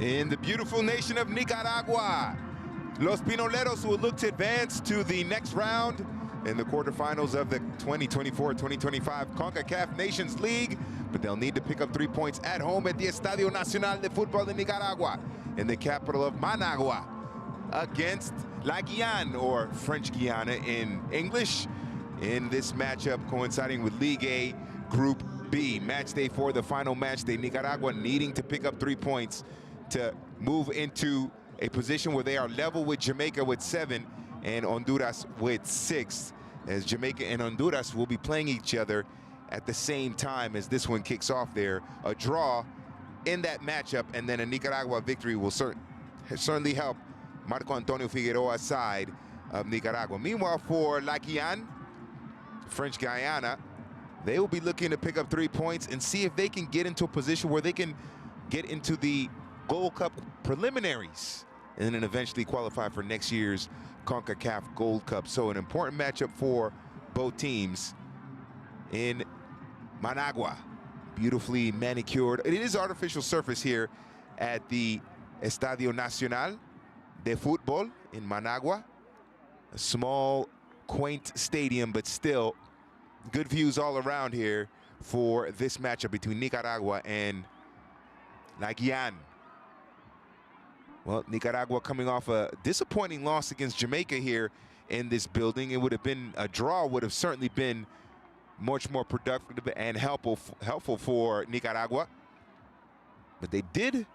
In the beautiful nation of Nicaragua, Los Pinoleros will look to advance to the next round in the quarterfinals of the 2024-2025 Concacaf Nations League, but they'll need to pick up 3 points at home at the Estadio Nacional de Fútbol de Nicaragua in the capital of Managua against La Guiana, or French Guiana in English, in this matchup coinciding with League A Group B. Match day 4, the final match day. Nicaragua needing to pick up 3 points to move into a position where they are level with Jamaica with 7 and Honduras with 6, as Jamaica and Honduras will be playing each other at the same time as this one kicks off there. A draw in that matchup and then a Nicaragua victory will certainly help Marco Antonio Figueroa's side of Nicaragua. Meanwhile, for La Guiana, French Guiana, they will be looking to pick up 3 points and see if they can get into a position where they can get into the Gold Cup preliminaries and then eventually qualify for next year's CONCACAF Gold Cup. So an important matchup for both teams in Managua. Beautifully manicured. It is artificial surface here at the Estadio Nacional de Fútbol in Managua. A small, quaint stadium, but still good views all around here for this matchup between Nicaragua and La Guiana. Well, Nicaragua coming off a disappointing loss against Jamaica here in this building. It would have been, a draw would have certainly been much more productive and helpful for Nicaragua. But they did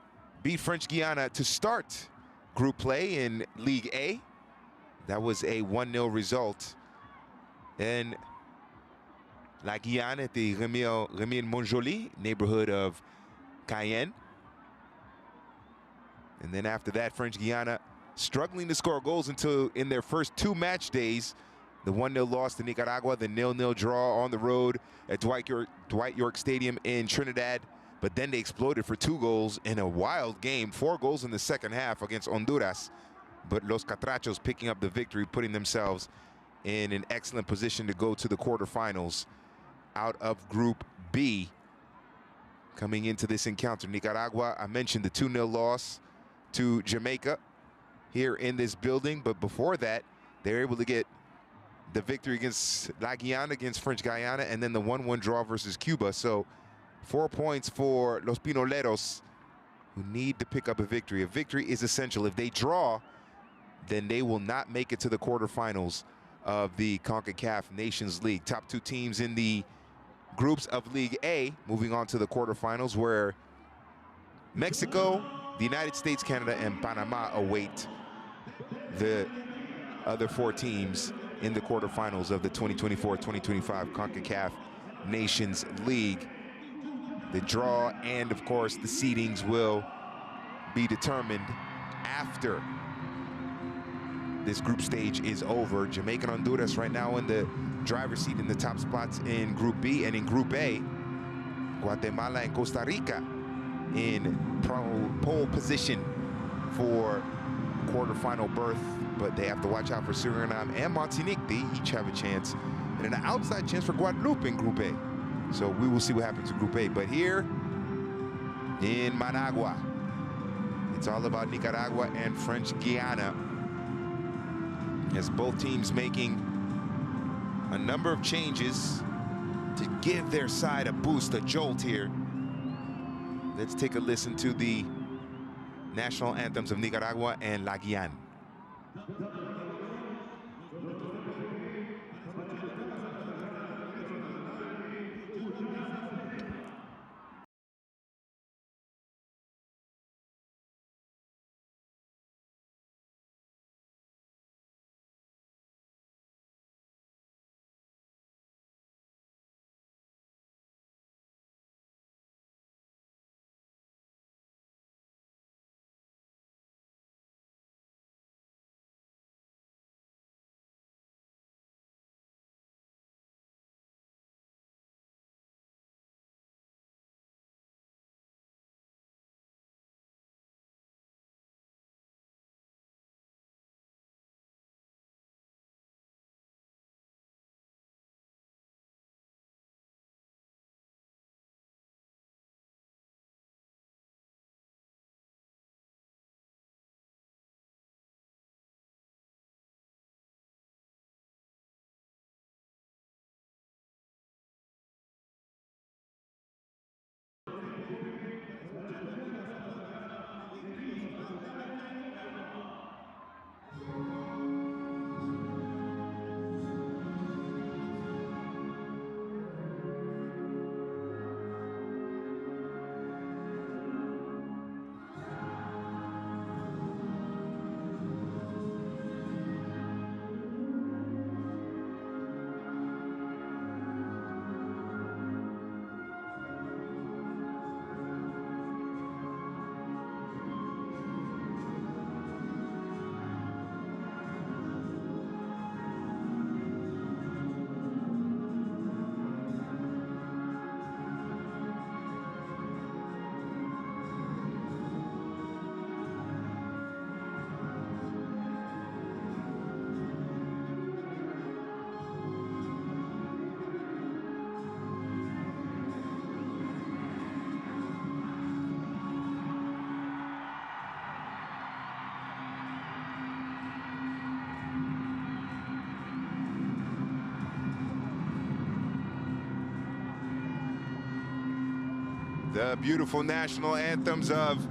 beat French Guiana to start group play in League A. That was a 1-0 result. And La Guiana at the Remire-Montjoly neighborhood of Cayenne. And then after that, French Guiana struggling to score goals until in their first 2 match days. The 1-0 loss to Nicaragua, the 0-0 draw on the road at Dwight York Stadium in Trinidad. But then they exploded for 2 goals in a wild game, 4 goals in the second half against Honduras. But Los Catrachos picking up the victory, putting themselves in an excellent position to go to the quarterfinals out of Group B. Coming into this encounter, Nicaragua, I mentioned the 2-0 loss to Jamaica here in this building, but before that, they're able to get the victory against La Guiana, against French Guiana, and then the 1-1 draw versus Cuba. So 4 points for Los Pinoleros, who need to pick up a victory. A victory is essential. If they draw, then they will not make it to the quarterfinals of the CONCACAF Nations League. Top 2 teams in the groups of League A moving on to the quarterfinals, where Mexico, the United States, Canada, and Panama await the other 4 teams in the quarterfinals of the 2024-2025 CONCACAF Nations League. The draw and, of course, the seedings will be determined after this group stage is over. Jamaica and Honduras right now in the driver's seat in the top spots in Group B, and in Group A, Guatemala and Costa Rica in pole position for quarterfinal berth, but they have to watch out for Suriname and Martinique. They each have a chance, and an outside chance for Guadeloupe in Group A. So we will see what happens in Group A. But here in Managua, it's all about Nicaragua and French Guiana, as both teams making a number of changes to give their side a boost, a jolt here. Let's take a listen to the national anthems of Nicaragua and La Guiana. The beautiful national anthems of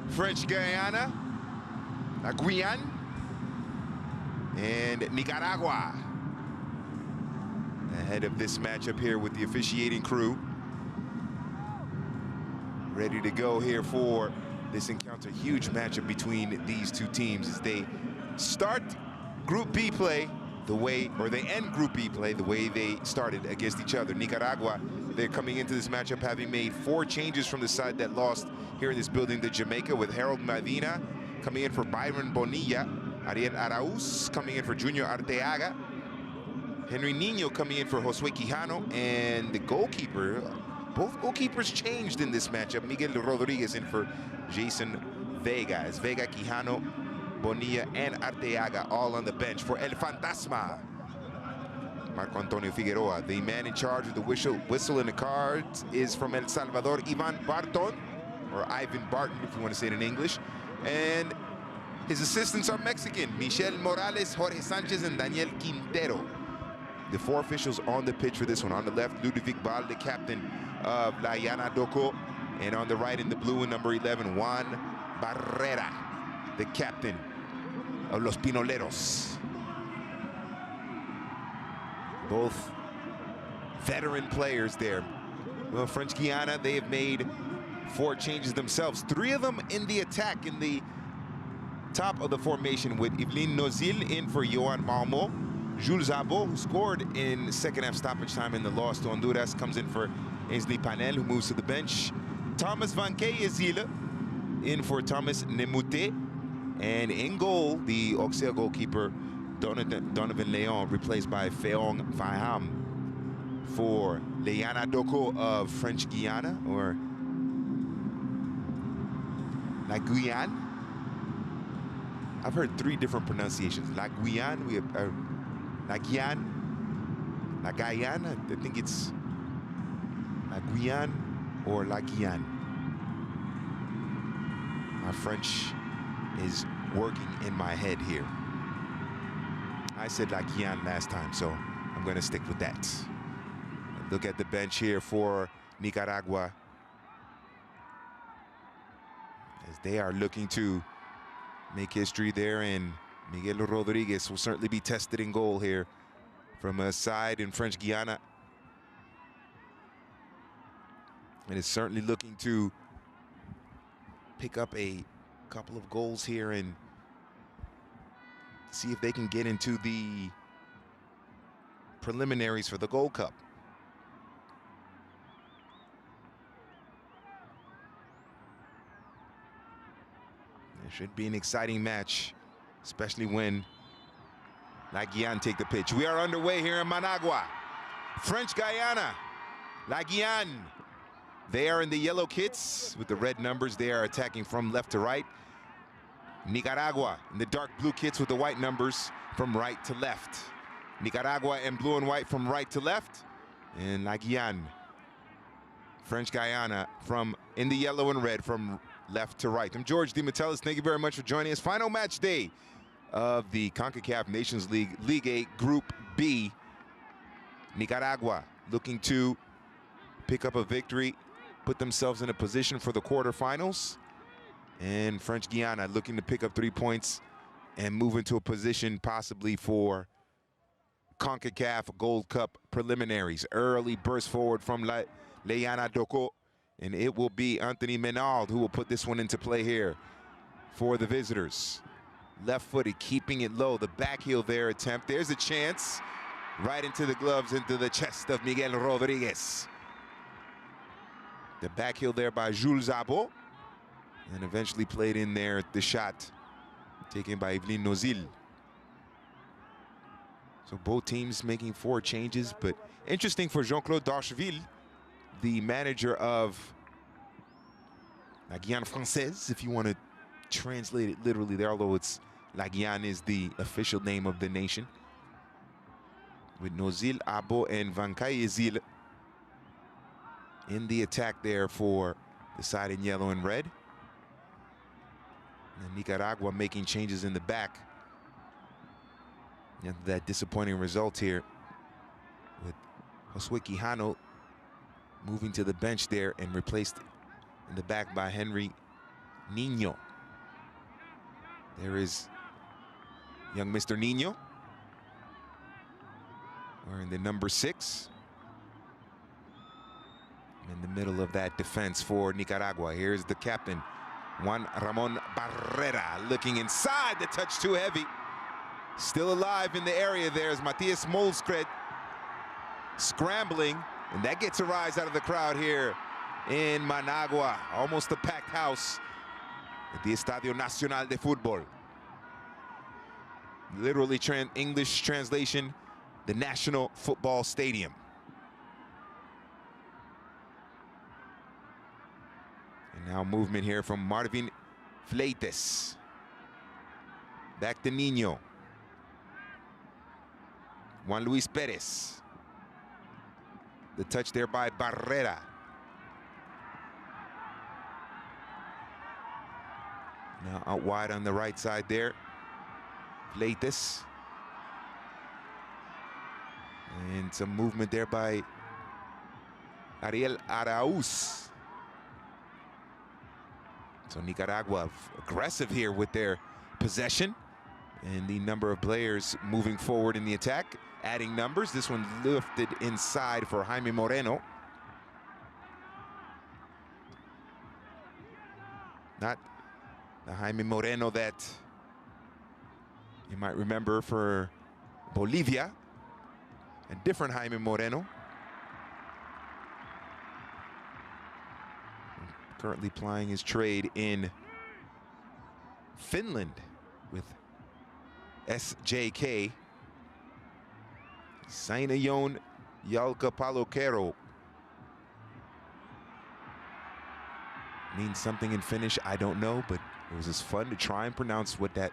French Guiana, La Guyane, and Nicaragua. Ahead of this matchup here with the officiating crew. Ready to go here for this encounter. Huge matchup between these two teams as they start Group B play the way, or they end Group B play the way they started against each other. Nicaragua, they're coming into this matchup having made 4 changes from the side that lost here in this building to Jamaica, with Harold Medina coming in for Byron Bonilla, Ariel Arauz coming in for Junior Arteaga, Henry Nino coming in for Josue Quijano, and the goalkeeper, both goalkeepers changed in this matchup. Miguel Rodriguez in for Jason Vega, as Vega, Quijano, Bonilla, and Arteaga all on the bench for El Fantasma. Marco Antonio Figueroa, the man in charge of the whistle and the cards, is from El Salvador, Ivan Barton, or Ivan Barton if you want to say it in English. And his assistants are Mexican, Michel Morales, Jorge Sanchez, and Daniel Quintero. The 4 officials on the pitch for this one. On the left, Ludovic Bal, the captain of La Llana Doko. And on the right in the blue and number 11, Juan Barrera, the captain of Los Pinoleros. Both veteran players there. Well, French Guiana, they have made 4 changes themselves. 3 of them in the attack in the top of the formation, with Yvelin Nozil in for Johan Marmot. Jules Abo, who scored in second half stoppage time in the loss to Honduras, comes in for Ainsley Panel, who moves to the bench. Thomas Van Keyezile in for Thomas Nemute. And in goal, the Auxerre goalkeeper, Donovan Leon, replaced by Feong Faham for La Llana Doko of French Guiana, or La Guyane. I've heard 3 different pronunciations. La Guyane, we have La Guyane, La Guyane. I think it's La Guyane or La Guyane. My French is working in my head here. I said La Guyane last time, so I'm going to stick with that. Look at the bench here for Nicaragua, as they are looking to make history there, and Miguel Rodriguez will certainly be tested in goal here from a side in French Guiana. And is certainly looking to pick up a couple of goals here and see if they can get into the preliminaries for the Gold Cup. It should be an exciting match, especially when La Guyane take the pitch. We are underway here in Managua. French Guiana, La Guyane. They are in the yellow kits with the red numbers. They are attacking from left to right. Nicaragua in the dark blue kits with the white numbers from right to left. Nicaragua in blue and white from right to left. And La Guyane, French Guiana, from in the yellow and red from left to right. I'm George DeMattelis. Thank you very much for joining us. Final match day of the Concacaf Nations League, League A Group B. Nicaragua looking to pick up a victory, put themselves in a position for the quarterfinals. And French Guiana looking to pick up 3 points and move into a position possibly for CONCACAF Gold Cup preliminaries. Early burst forward from La Llana Doko. And it will be Anthony Menard who will put this one into play here for the visitors. Left-footed, keeping it low. The back heel there attempt. There's a chance. Right into the gloves, into the chest of Miguel Rodriguez. The back heel there by Jules Abo. And eventually played in there, the shot taken by Yvelin Nozil. So both teams making 4 changes, but interesting for Jean-Claude Darcheville, the manager of La Guyane Française, if you want to translate it literally there, although it's La Guyane is the official name of the nation. With Nozil, Abo, and Van Keyezile in the attack there for the side in yellow and red. And Nicaragua making changes in the back. And that disappointing result here with Josue Quijano moving to the bench there and replaced in the back by Henry Nino. There is young Mr. Nino wearing the number 6. In the middle of that defense for Nicaragua. Here's the captain, Juan Ramon Barrera, looking inside. The touch too heavy. Still alive in the area. There's Matias Molskred scrambling, and that gets a rise out of the crowd here in Managua. Almost a packed house at the Estadio Nacional de Fútbol. Literally, English translation, the National Football Stadium. And now movement here from Marvin Fleites. Back to Nino. Juan Luis Perez. The touch there by Barrera. Now out wide on the right side there. Fleites. And some movement there by Ariel Arauz. So Nicaragua aggressive here with their possession and the number of players moving forward in the attack, adding numbers. This one lifted inside for Jaime Moreno. Not the Jaime Moreno that you might remember for Bolivia. A different Jaime Moreno. Currently plying his trade in Finland with SJK. Sainayon Jalkapallokero. Means something in Finnish, I don't know, but it was just fun to try and pronounce what the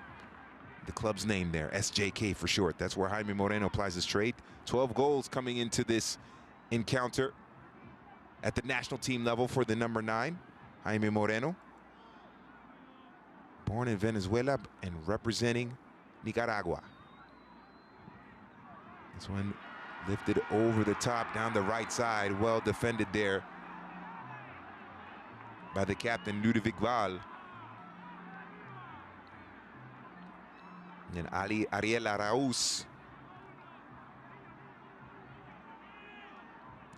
club's name there, SJK for short. That's where Jaime Moreno applies his trade. 12 goals coming into this encounter at the national team level for the number 9. Jaime Moreno, born in Venezuela and representing Nicaragua. This one lifted over the top down the right side, well defended there by the captain Ludovic Val. And Ariel Arauz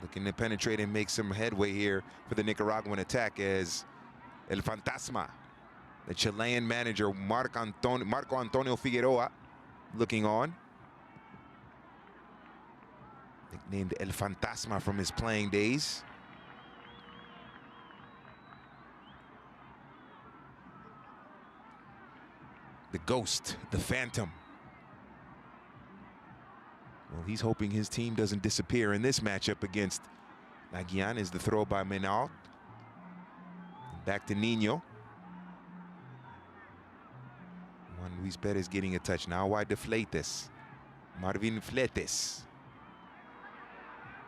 looking to penetrate and make some headway here for the Nicaraguan attack as El Fantasma, the Chilean manager Marco Antonio Figueroa, looking on. Nicknamed El Fantasma from his playing days. The Ghost, the Phantom. Well, he's hoping his team doesn't disappear in this matchup against Guiana. Is the throw by Menard. Back to Nino. Juan Luis Perez getting a touch. Now wide to Fleites. Marvin Fleites.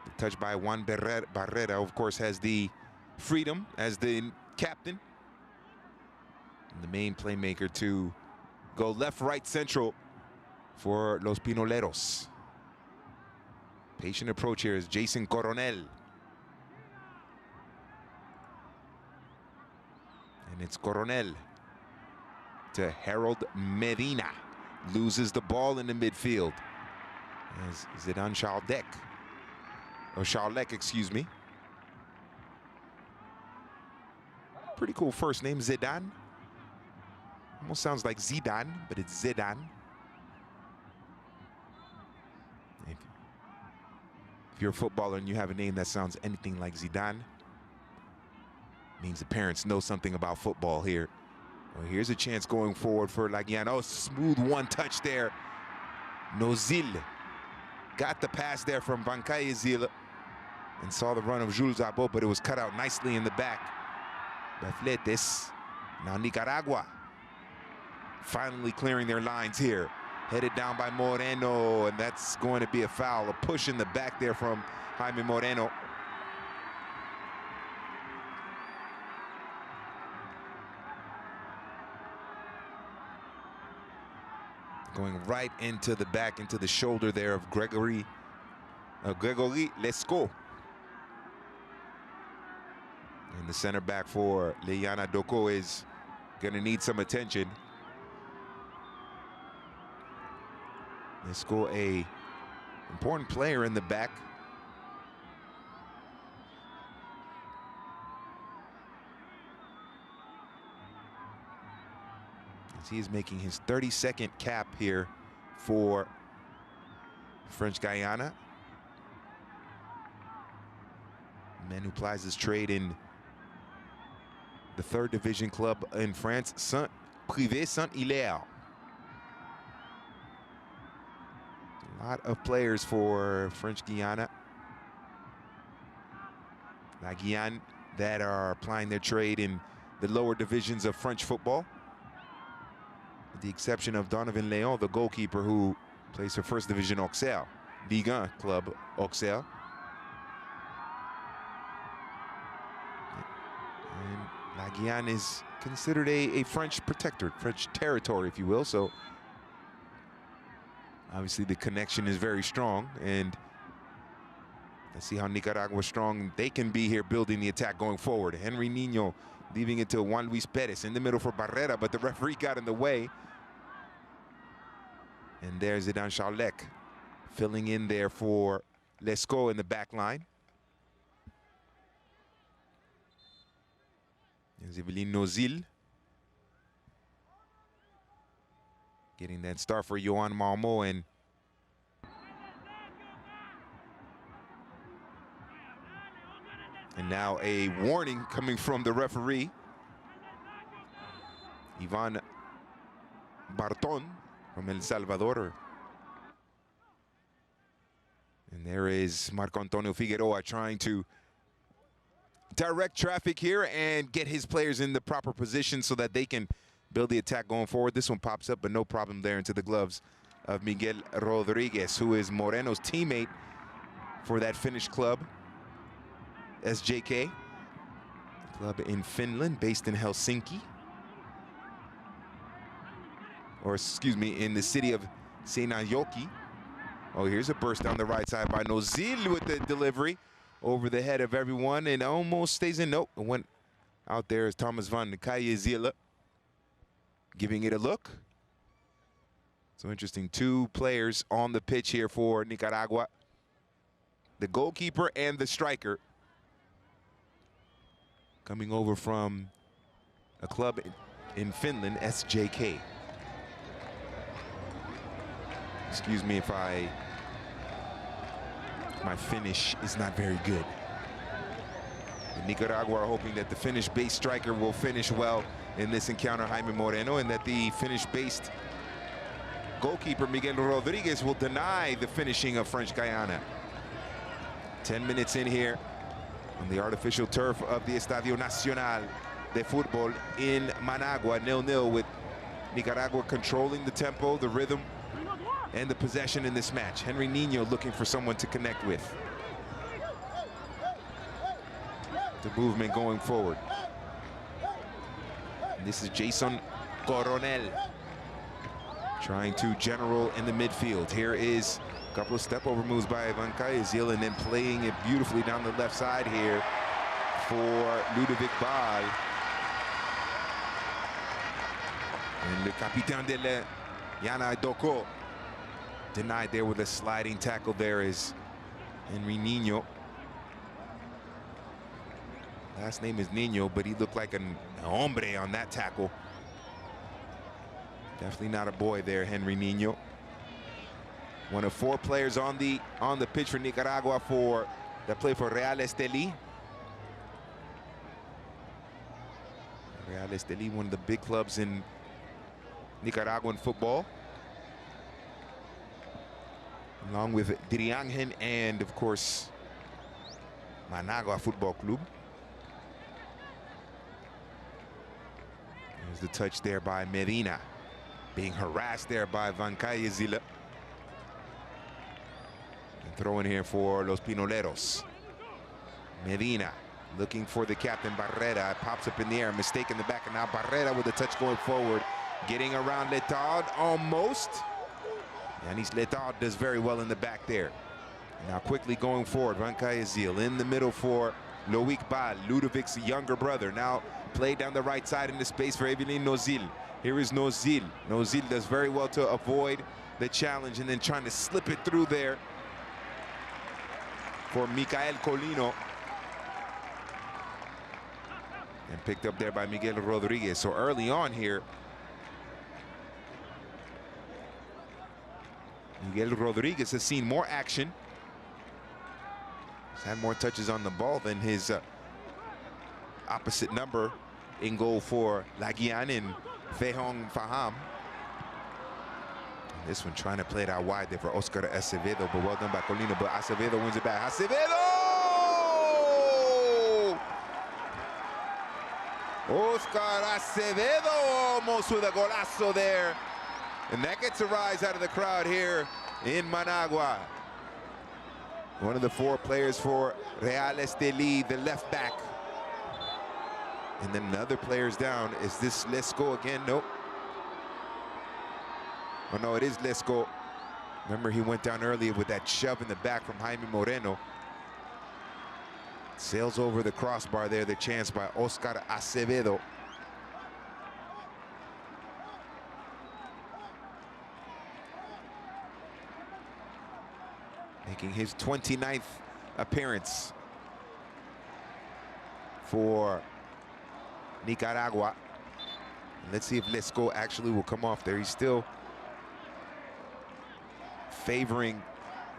The touch by Juan Barrera, of course, has the freedom as the captain. And the main playmaker to go left, right, central for Los Pinoleros. Patient approach here is Jason Coronel. And it's Coronel to Harold Medina. Loses the ball in the midfield. As Zidane Chaldek. Or Charlek, excuse me. Pretty cool first name, Zidane. Almost sounds like Zidane, but it's Zidane. If you're a footballer and you have a name that sounds anything like Zidane, means the parents know something about football here. Well, here's a chance going forward for La Guiana. Oh, smooth one touch there. Nozil got the pass there from Bancayezil and saw the run of Jules Zabot, but it was cut out nicely in the back by Fleites. Now Nicaragua finally clearing their lines here. Headed down by Moreno, and that's going to be a foul. A push in the back there from Jaime Moreno. Going right into the back, into the shoulder there of Gregory Lescaut. the center back for Liliana Doko is going to need some attention. Let's go, a important player in the back. As he is making his 32nd cap here for French Guiana. A man who plies his trade in the 3rd division club in France, Privé Saint-Hilaire. A lot of players for French Guiana. La Guyane that are applying their trade in the lower divisions of French football. With the exception of Donovan Léon, the goalkeeper who plays for 1st division Auxerre, Ligue 1 club Auxerre. And La Guyane is considered a French protectorate, French territory, if you will. So obviously the connection is very strong, and let's see how Nicaragua strong they can be here building the attack going forward. Henry Niño leaving it to Juan Luis Perez in the middle for Barrera, but the referee got in the way. And there's Zidane Charlec filling in there for Lescaut in the back line. There's Eveline Nozil getting that start for Johan Marmot, and now a warning coming from the referee, Ivan Barton from El Salvador. And there is Marco Antonio Figueroa trying to direct traffic here and get his players in the proper position so that they can build the attack going forward. This one pops up, but no problem there into the gloves of Miguel Rodriguez, who is Moreno's teammate for that Finnish club, SJK. Club in Finland, based in Helsinki. Or excuse me, in the city of Seinäjoki. Oh, here's a burst down the right side by Nozil with the delivery over the head of everyone, and almost stays in. Nope, it went out there as Thomas van Kayezila giving it a look. So interesting, 2 players on the pitch here for Nicaragua. The goalkeeper and the striker coming over from a club in Finland, SJK. Excuse me if my Finnish is not very good. The Nicaragua are hoping that the Finnish-based striker will finish well in this encounter, Jaime Moreno, and that the Finnish-based goalkeeper, Miguel Rodriguez, will deny the finishing of French Guiana. 10 minutes in here on the artificial turf of the Estadio Nacional de Football in Managua, 0-0, with Nicaragua controlling the tempo, the rhythm, and the possession in this match. Henry Niño looking for someone to connect with. The movement going forward. And this is Jason Coronel trying to general in the midfield. Here is a couple of step-over moves by Van Kayezil, and then playing it beautifully down the left side here for Ludovic Ball. And the Capitaine de la Yana Doko denied there with a sliding tackle. There is Henry Niño. Last name is Niño, but he looked like an hombre on that tackle. Definitely not a boy there, Henry Niño. One of 4 players on the pitch for Nicaragua that play for Real Estelí. Real Estelí, one of the big clubs in Nicaraguan football, along with Diriangén and, of course, Managua Football Club. There's the touch there by Medina, being harassed there by Van Kayezila. And throw in here for Los Pinoleros. Medina looking for the captain, Barrera. It pops up in the air, mistake in the back, and now Barrera with the touch going forward, getting around Letard almost. Yanis Letard does very well in the back there. Now quickly going forward, Van Kayezil in the middle for Loic Bal, Ludovic's younger brother. Now played down the right side in the space for Evelyn Nozil. Here is Nozil. Nozil does very well to avoid the challenge and then trying to slip it through there for Michael Colino. And picked up there by Miguel Rodriguez. So early on here, Miguel Rodriguez has seen more action. He's had more touches on the ball than his opposite number in goal for La Guiana and Fehong Faham. And this one trying to play it out wide there for Oscar Acevedo, but well done by Colino. But Acevedo wins it back. Acevedo! Oscar Acevedo almost with a golazo there. And that gets a rise out of the crowd here in Managua. One of the 4 players for Real Estelí, the left back. And then another player's down. Is this Lesco again? Nope. Oh no, it is Lesco. Remember, he went down earlier with that shove in the back from Jaime Moreno. Sails over the crossbar there, the chance by Oscar Acevedo. Making his 29th appearance for Nicaragua. Let's see if Lesco actually will come off there. He's still favoring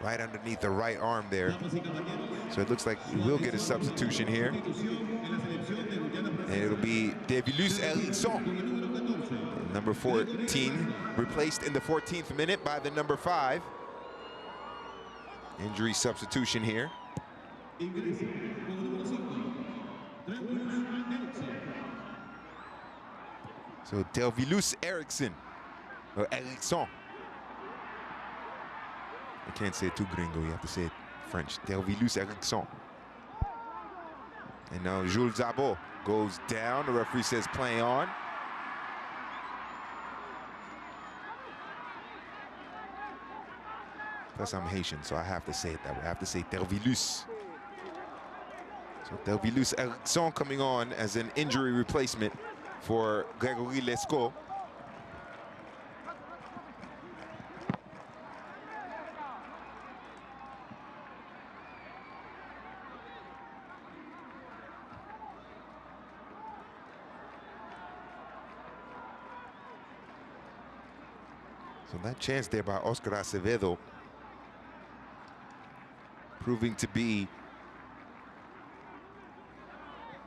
right underneath the right arm there. So it looks like we will get a substitution here. And it'll be Devilus Erickson, number 14, replaced in the 14th minute by the number 5. Injury substitution here. So Devilus Erickson, or Erickson. I can't say it too gringo, you have to say it French. Devilus Erickson. And now Jules Zabot goes down. The referee says play on. Plus I'm Haitian, so I have to say it that way. I have to say Devilus. So Devilus Erickson coming on as an injury replacement for Gregory Lescaut. So that chance there by Oscar Acevedo proving to be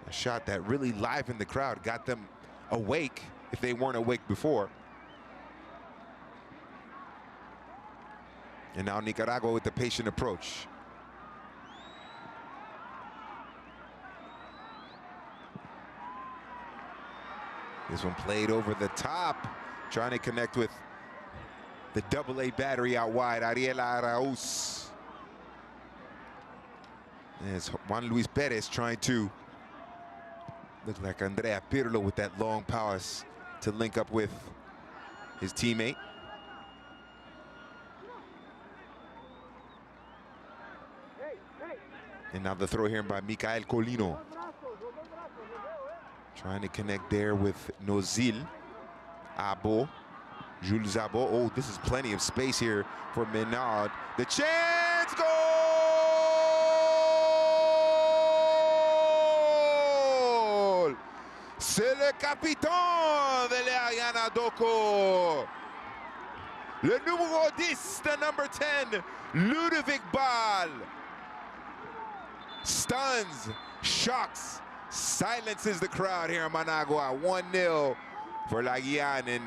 a shot that really livened the crowd, got them awake if they weren't awake before. And now Nicaragua with the patient approach. This one played over the top, trying to connect with the double-A battery out wide, Ariela Arauz. There's Juan Luis Perez trying to look like Andrea Pirlo with that long pass to link up with his teammate. And now the throw here by Michael Colino. Trying to connect there with Nozil. Abo. Jules Zabot. Oh, this is plenty of space here for Menard. The chance, goal! C'est le capitaine de l'Ariana Doko. Le numéro 10, the number 10, Ludovic Bal. Stuns, shocks, silences the crowd here in Managua. 1-0 for La Guiana and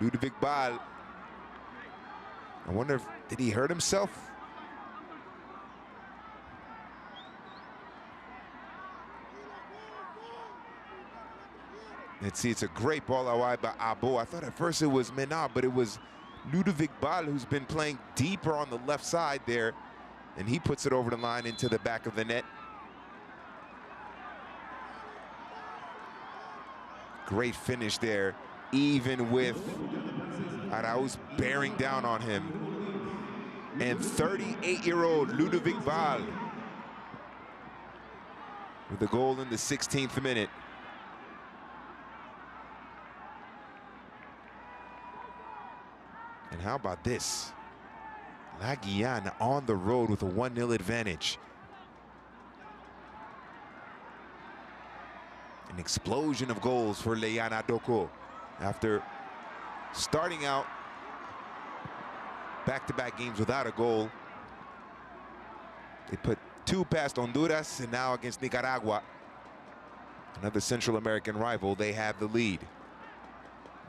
Ludovic Bal. I wonder if, did he hurt himself? Let's see, it's a great ball out wide by Abo. I thought at first it was Menard, but it was Ludovic Bal who's been playing deeper on the left side there. And he puts it over the line into the back of the net. Great finish there, even with Arauz bearing down on him. And 38-year-old Ludovic Bal with the goal in the 16th minute. And how about this? La Guiana on the road with a 1-0 advantage. An explosion of goals for Leana Doko after starting out back-to-back games without a goal. They put 2 past Honduras, and now against Nicaragua, another Central American rival, they have the lead.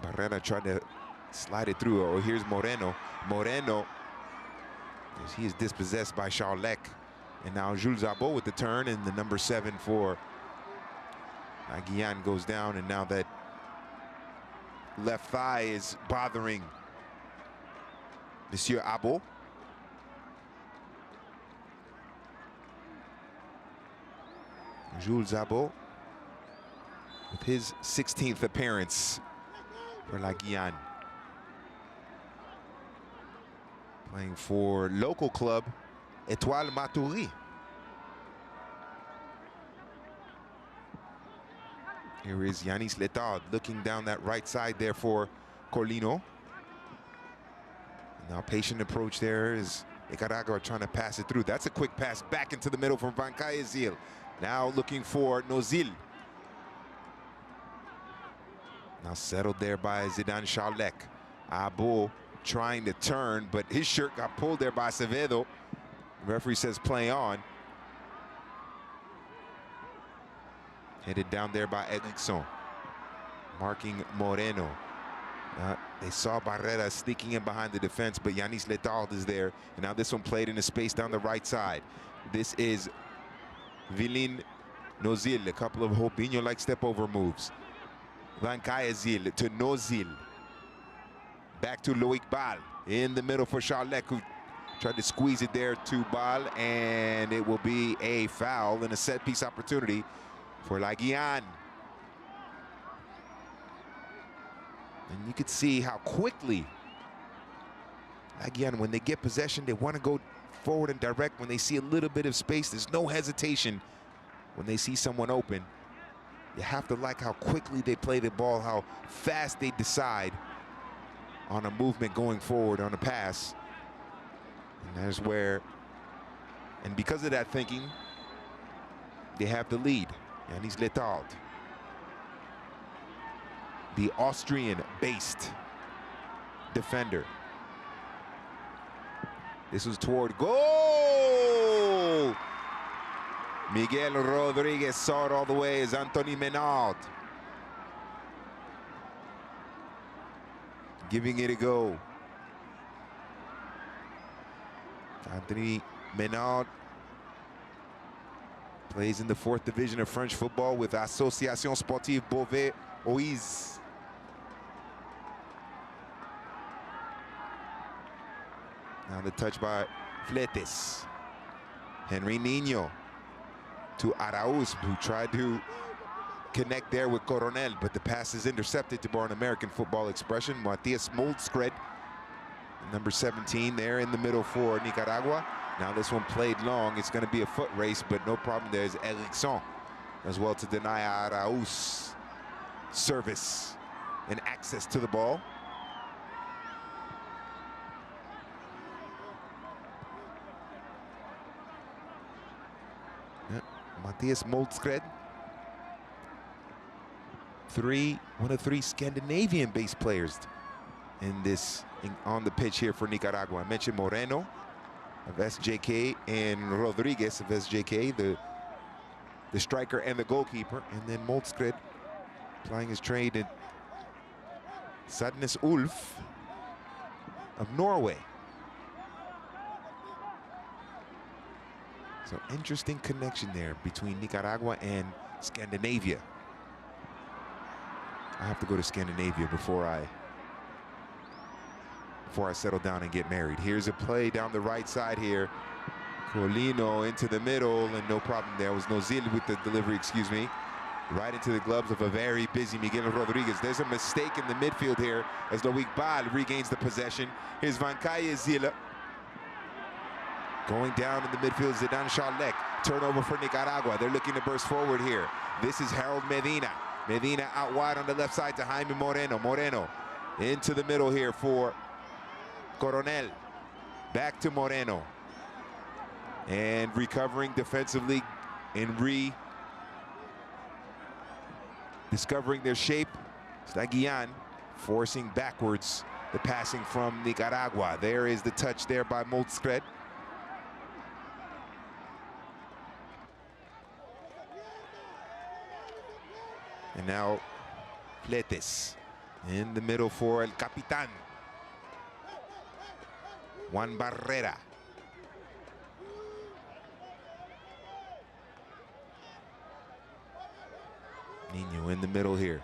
Barrera trying to slide it through. Oh, here's Moreno. Moreno, he is dispossessed by Charlec. And now Jules Zabot with the turn, and the number 7 for Guiana goes down, and now that left thigh is bothering Monsieur Abo. Jules Zabot with his 16th appearance for La Guiana. Playing for local club Étoile Matoury. Here is Yanis Letard looking down that right side there for Colino. Now patient approach there is Nicaragua trying to pass it through. That's a quick pass back into the middle from Van Cayezil. Now looking for Nozil. Now settled there by Zidane Charlec. Abo trying to turn, but his shirt got pulled there by Acevedo. The referee says play on. Headed down there by Ejection, marking Moreno. They saw Barrera sneaking in behind the defense, but Yanis Letard is there. And now this one played in a space down the right side. This is Vilin Nozil, a couple of Robinho-like step-over moves. Van Cayezil to Nozil. Back to Loic Bal in the middle for Charlec, who tried to squeeze it there to Bal, and it will be a foul and a set-piece opportunity for La Guiana. And you can see how quickly La Guiana, when they get possession, they want to go forward and direct. When they see a little bit of space, there's no hesitation. When they see someone open, you have to like how quickly they play the ball, how fast they decide on a movement going forward on a pass. And there's where, and because of that thinking, they have the lead. Yanis Letard, the Austrian-based defender. This was toward goal. Miguel Rodriguez saw it all the way as Anthony Menard giving it a go. Anthony Menard plays in the 4th division of French football with Association Sportive Beauvais-Oise. Now the touch by Fletes. Henry Nino to Arauz, who tried to connect there with Coronel, but the pass is intercepted, to borrow an American football expression. Matthias Moldskred, number 17 there in the middle for Nicaragua. Now this one played long. It's going to be a foot race, but no problem. There's Ejection as well to deny Arauz service and access to the ball. Matthias Moldskred, one of 3 Scandinavian-based players on the pitch here for Nicaragua. I mentioned Moreno of SJK and Rodriguez of SJK, the striker and the goalkeeper, and then Moldskred plying his trade in Sadnes Ulf of Norway. So interesting connection there between Nicaragua and Scandinavia. I have to go to Scandinavia before I settle down and get married. Here's a play down the right side here. Colino into the middle, and no problem there. Was Nozil with the delivery, excuse me. Right into the gloves of a very busy Miguel Rodriguez. There's a mistake in the midfield here as Loic Bal regains the possession. Here's Van Cayezil. Going down in the midfield, Zidan Charlek. Turnover for Nicaragua. They're looking to burst forward here. This is Harold Medina. Medina out wide on the left side to Jaime Moreno. Moreno into the middle here for Coronel. Back to Moreno. And recovering defensively and discovering their shape. Guiana forcing backwards the passing from Nicaragua. There is the touch there by Molskred. And now Fletes in the middle for El Capitan. Juan Barrera. Niño in the middle here.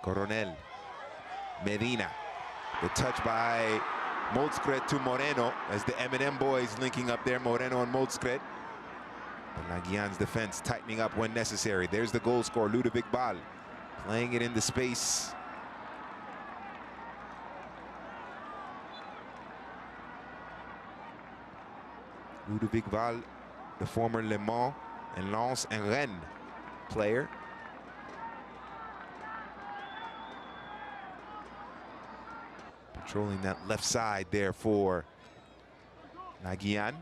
Coronel. Medina. The touch by Molskred to Moreno as the M&M boys linking up there, Moreno and Molskred. Guiana's defense tightening up when necessary. There's the goal scorer, Ludovic Bal, playing it in the space. Ludovic Bal, the former Le Mans and Lens and Rennes player. Patrolling that left side there for Guiana.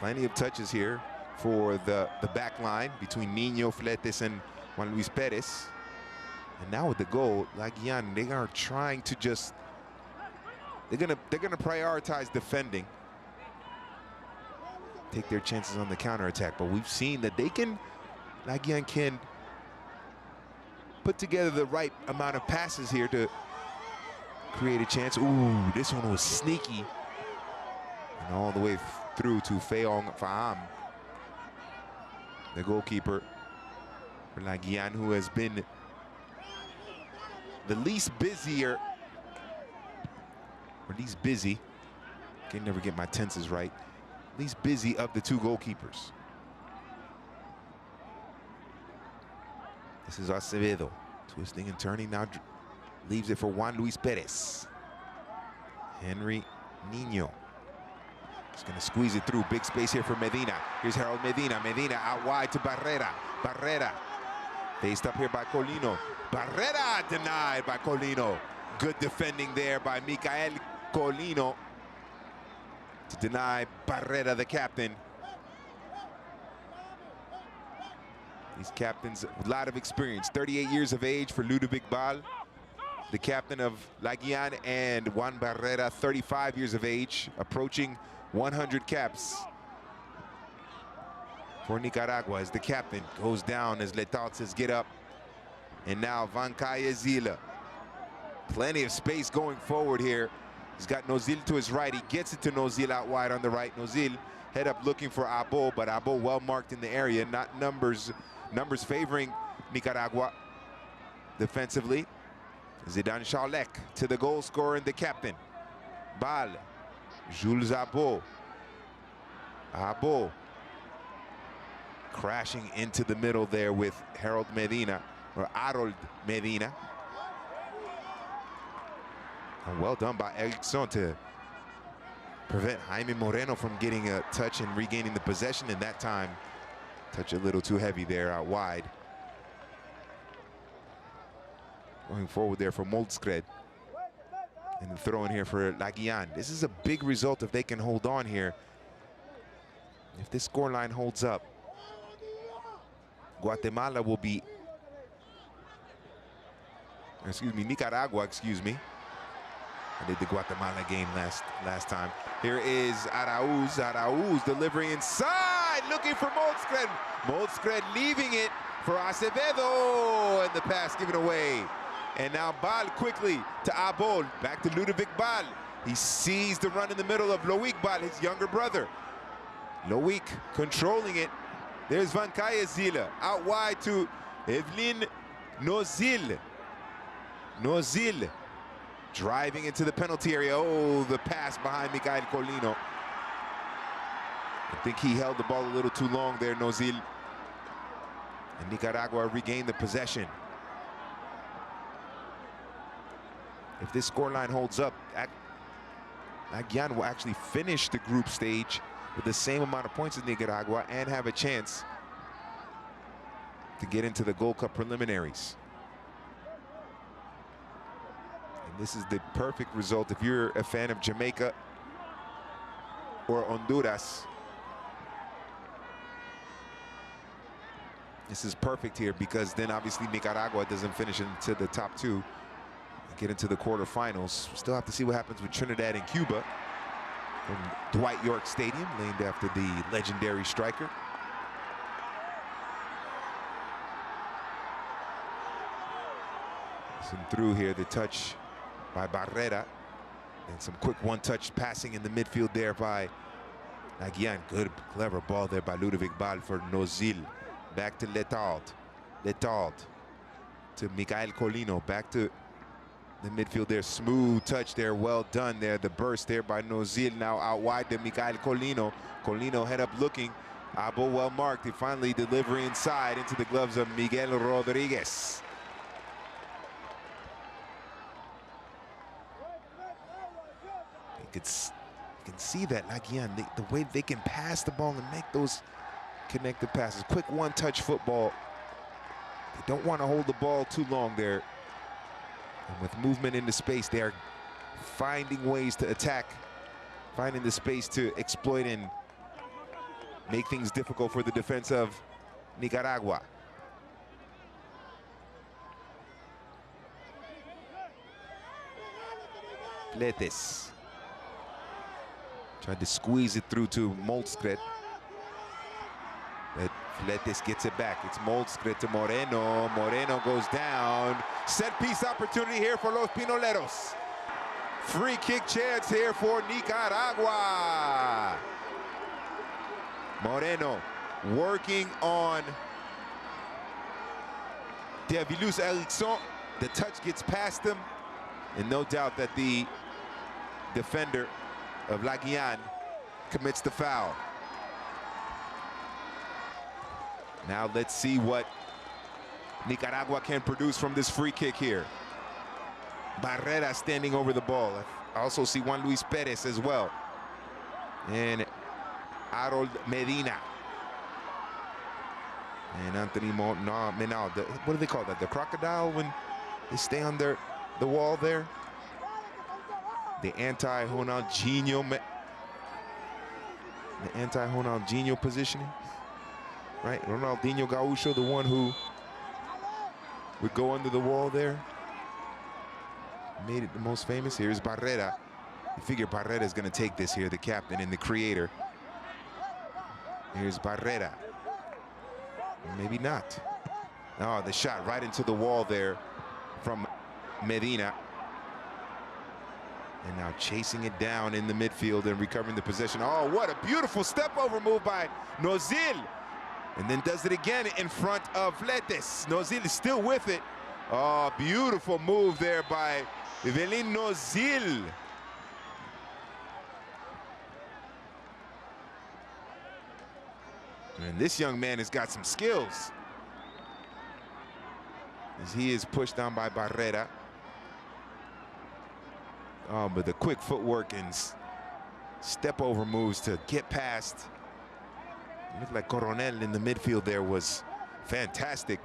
Plenty of touches here for the back line between Niño, Fletes, and Juan Luis Perez. And now with the goal, Guiana, they are trying to just, they're gonna prioritize defending, take their chances on the counterattack. But we've seen that they can, Guiana can put together the right amount of passes here to create a chance. Ooh, this one was sneaky. And all the way through to Feong Faham, the goalkeeper for Guiana, who has been the least busy. Can never get my tenses right. Least busy of the two goalkeepers. This is Acevedo, twisting and turning now, leaves it for Juan Luis Perez. Henry Niño. He's going to squeeze it through. Big space here for Medina. Here's Harold Medina. Medina out wide to Barrera. Barrera faced up here by Colino. Barrera denied by Colino. Good defending there by Michael Colino to deny Barrera, the captain. These captains, a lot of experience. 38 years of age for Ludovic Bal, the captain of Guiana, and Juan Barrera, 35 years of age, approaching 100 caps for Nicaragua as the captain goes down as Letal says get up. And now Van Zila. Plenty of space going forward here. He's got Nozil to his right. He gets it to Nozil out wide on the right. Nozil head up looking for Abo, but Abo well marked in the area. Not numbers favoring Nicaragua defensively. Zidan Charlek to the goal scorer and the captain. Bal. Jules Abo. Abo crashing into the middle there with Harold Medina, or Harold Medina. And well done by ejection to prevent Jaime Moreno from getting a touch and regaining the possession. And that time, touch a little too heavy there out wide. Going forward there for Molskred. And the throw in here for Guiana. This is a big result if they can hold on here. If this scoreline holds up, Guatemala will be, Nicaragua, I did the Guatemala game last time. Here is Arauz. Arauz delivering inside, looking for Molskred. Molskred leaving it for Acevedo, and the pass given away. And now Bal quickly to Abol, back to Ludovic Bal. He sees the run in the middle of Loic Bal, his younger brother. Loic controlling it. There's Van Zila out wide to Evelyn Nozil. Nozil driving into the penalty area. Oh, the pass behind Mikael Colino. I think he held the ball a little too long there, Nozil. And Nicaragua regained the possession. If this scoreline holds up, Guiana will actually finish the group stage with the same amount of points as Nicaragua and have a chance to get into the Gold Cup preliminaries. And this is the perfect result if you're a fan of Jamaica or Honduras. This is perfect here because then obviously Nicaragua doesn't finish into the top two and get into the quarterfinals. Still have to see what happens with Trinidad and Cuba from Dwight York Stadium, named after the legendary striker. Some through here, the touch by Barrera, and some quick one-touch passing in the midfield there by Guiana. Good, clever ball there by Ludovic Bal for Nozil. Back to Letard to Mikael Colino, back to the midfield there. Smooth touch there, well done there. The burst there by Nozil, now out wide to Mikael Colino. Colino head up looking, Abo well marked. He finally delivery inside into the gloves of Miguel Rodriguez. You can see that again, the way they can pass the ball and make those connected passes. Quick one-touch football. They don't want to hold the ball too long there. And with movement into space, they are finding ways to attack, finding the space to exploit and make things difficult for the defense of Nicaragua. Fletes tried to squeeze it through to Molskret. But Fletes gets it back. It's Molskret to Moreno. Moreno goes down. Set piece opportunity here for Los Pinoleros. Free kick chance here for Nicaragua. Moreno working on Devilus Eriksson. The touch gets past him. And no doubt that the defender of La Guiana commits the foul. Now let's see what Nicaragua can produce from this free kick here. Barrera standing over the ball. I also see Juan Luis Perez as well. And Harold Medina. And Anthony Menal. What do they call that? The crocodile when they stay under the wall there? The anti-Ronaldinho positioning. Right, Ronaldinho Gaúcho, the one who would go under the wall there. Made it the most famous. Here's Barrera. You figure Barrera is going to take this here, the captain and the creator. Here's Barrera. Maybe not. Oh, the shot right into the wall there from Medina. And now chasing it down in the midfield and recovering the possession. Oh, what a beautiful step-over move by Nozil. And then does it again in front of Fletes. Nozil is still with it. Oh, beautiful move there by Evelyn Nozil. And this young man has got some skills, as he is pushed down by Barrera. Oh, but the quick footwork and step-over moves to get past. It looked like Coronel in the midfield there was fantastic.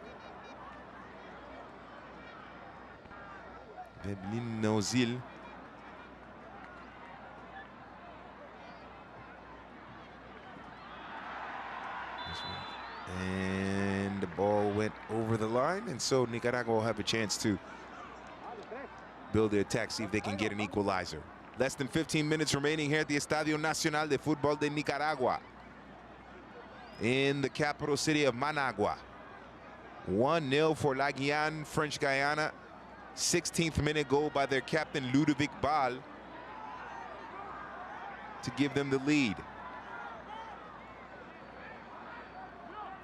Evelyn Nozil. And the ball went over the line, and so Nicaragua will have a chance to build their attack, see if they can get an equalizer. Less than 15 minutes remaining here at the Estadio Nacional de Fútbol de Nicaragua in the capital city of Managua. 1-0 for La Guiana, French Guiana. 16th minute goal by their captain Ludovic Bal to give them the lead.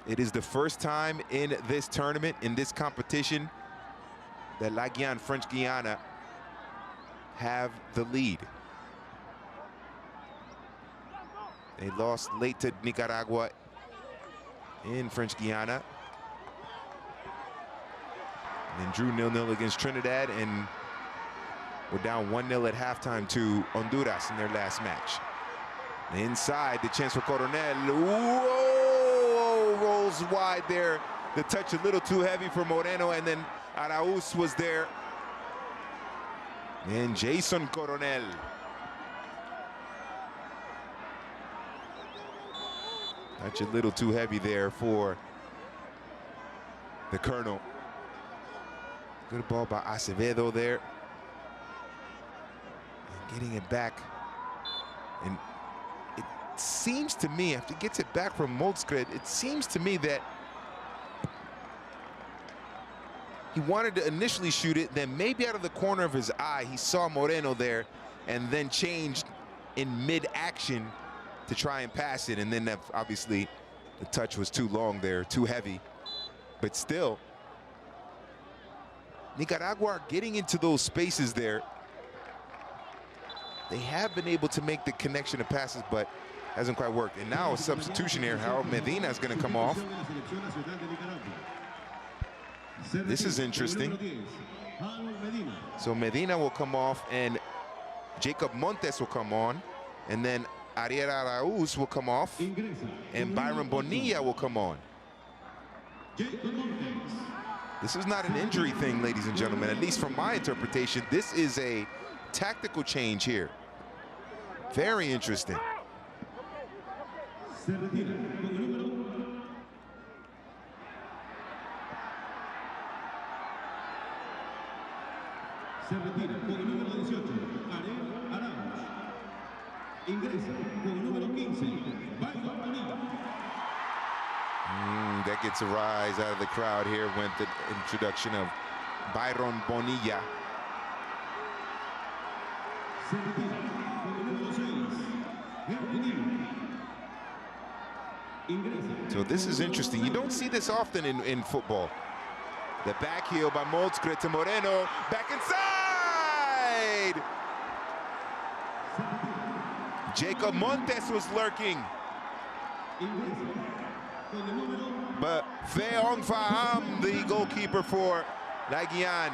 It is the first time in this tournament, in this competition, that La Guiana, French Guiana, have the lead. They lost late to Nicaragua in French Guiana. And drew 0-0 against Trinidad, and we're down 1-0 at halftime to Honduras in their last match. Inside, the chance for Coronel. Whoa, rolls wide there. The touch a little too heavy for Moreno, and then Arauz was there. And Jason Coronel. Touch a little too heavy there for the Colonel. Good ball by Acevedo there. And getting it back. And it seems to me, after he gets it back from Molskred, it seems to me that he wanted to initially shoot it, then maybe out of the corner of his eye, he saw Moreno there and then changed in mid-action to try and pass it. And then obviously the touch was too long there, too heavy. But still, Nicaragua are getting into those spaces there. They have been able to make the connection of passes, but hasn't quite worked. And now a substitution here. Harold Medina is going to come off. This is interesting. So Medina will come off, and Jacob Montes will come on, and then Ariel Arauz will come off, and Byron Bonilla will come on. This is not an injury thing, ladies and gentlemen, at least from my interpretation. This is a tactical change here. Very interesting. Se retira con el número 18, Ariel Arauz. Ingresa con el número 15, Byron Bonilla. That gets a rise out of the crowd here with the introduction of Byron Bonilla. Se retira con el número 6, Ingresa. So this is interesting. You don't see this often in football. The back heel by Molskred to Moreno, back inside! Jacob Montes was lurking. But Feong Faham, the goalkeeper for La Guyane,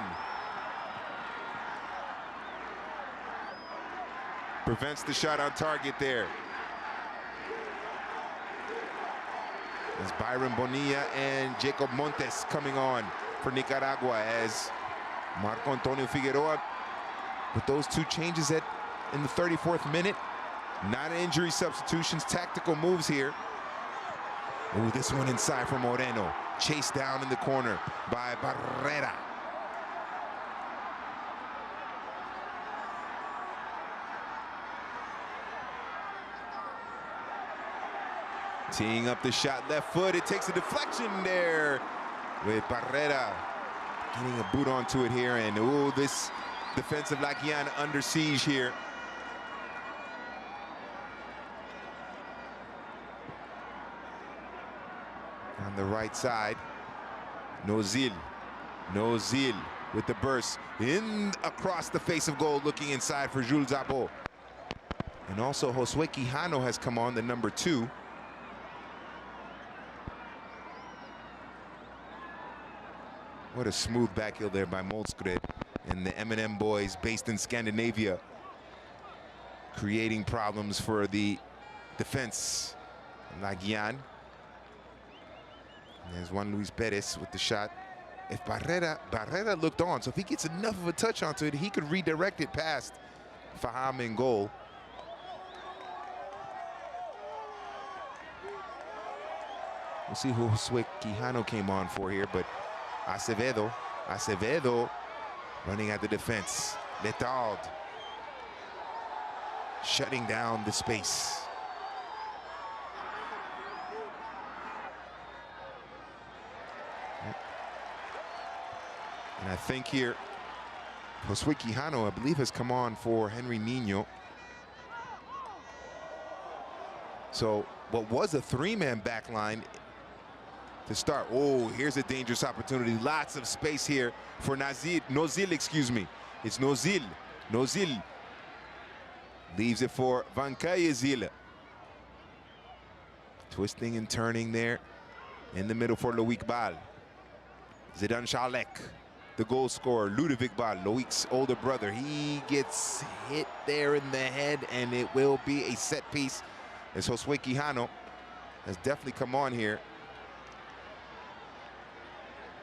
prevents the shot on target there. There's Byron Bonilla and Jacob Montes coming on for Nicaragua, as Marco Antonio Figueroa with those two changes in the 34th minute. Not injury substitutions, tactical moves here. Ooh, this one inside for Moreno. Chased down in the corner by Barrera. Teeing up the shot, left foot. It takes a deflection there with Barrera getting a boot onto it here. And ooh, this defensive La Guyana under siege here. On the right side, Nozil with the burst in across the face of goal, looking inside for Jules Zabot. And also Josue Quijano has come on, the number 2. What a smooth back heel there by Molskred and the M&M boys based in Scandinavia, creating problems for the defense. La Guyane. There's Juan Luis Perez with the shot. If Barrera looked on, so if he gets enough of a touch onto it, he could redirect it past Faham in goal. We'll see who Josue Quijano came on for here, but Acevedo running at the defense. Letard shutting down the space. And I think here, Josue Quijano, I believe, has come on for Henry Nino. So what was a 3-man back line to start. Oh, here's a dangerous opportunity. Lots of space here for Nozil, excuse me. It's Nozil Nozil leaves it for Van Cayezil. Twisting and turning there in the middle for Loic Bal. Zidane Chalek, the goal scorer, Ludovic Bal, Loic's older brother. He gets hit there in the head, and it will be a set piece as Josue Quijano has definitely come on here.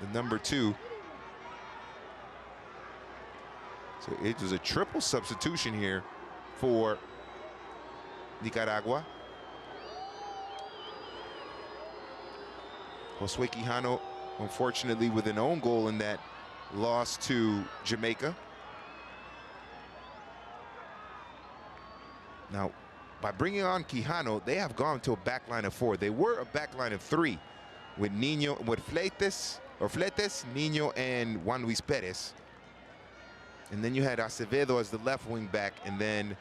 The number 2. So it was a triple substitution here for Nicaragua. Josue Quijano, unfortunately, with an own goal in that loss to Jamaica. Now, by bringing on Quijano, they have gone to a backline of 4. They were a backline of 3 with Fletes, Nino, and Juan Luis Perez. And then you had Acevedo as the left wing back, and then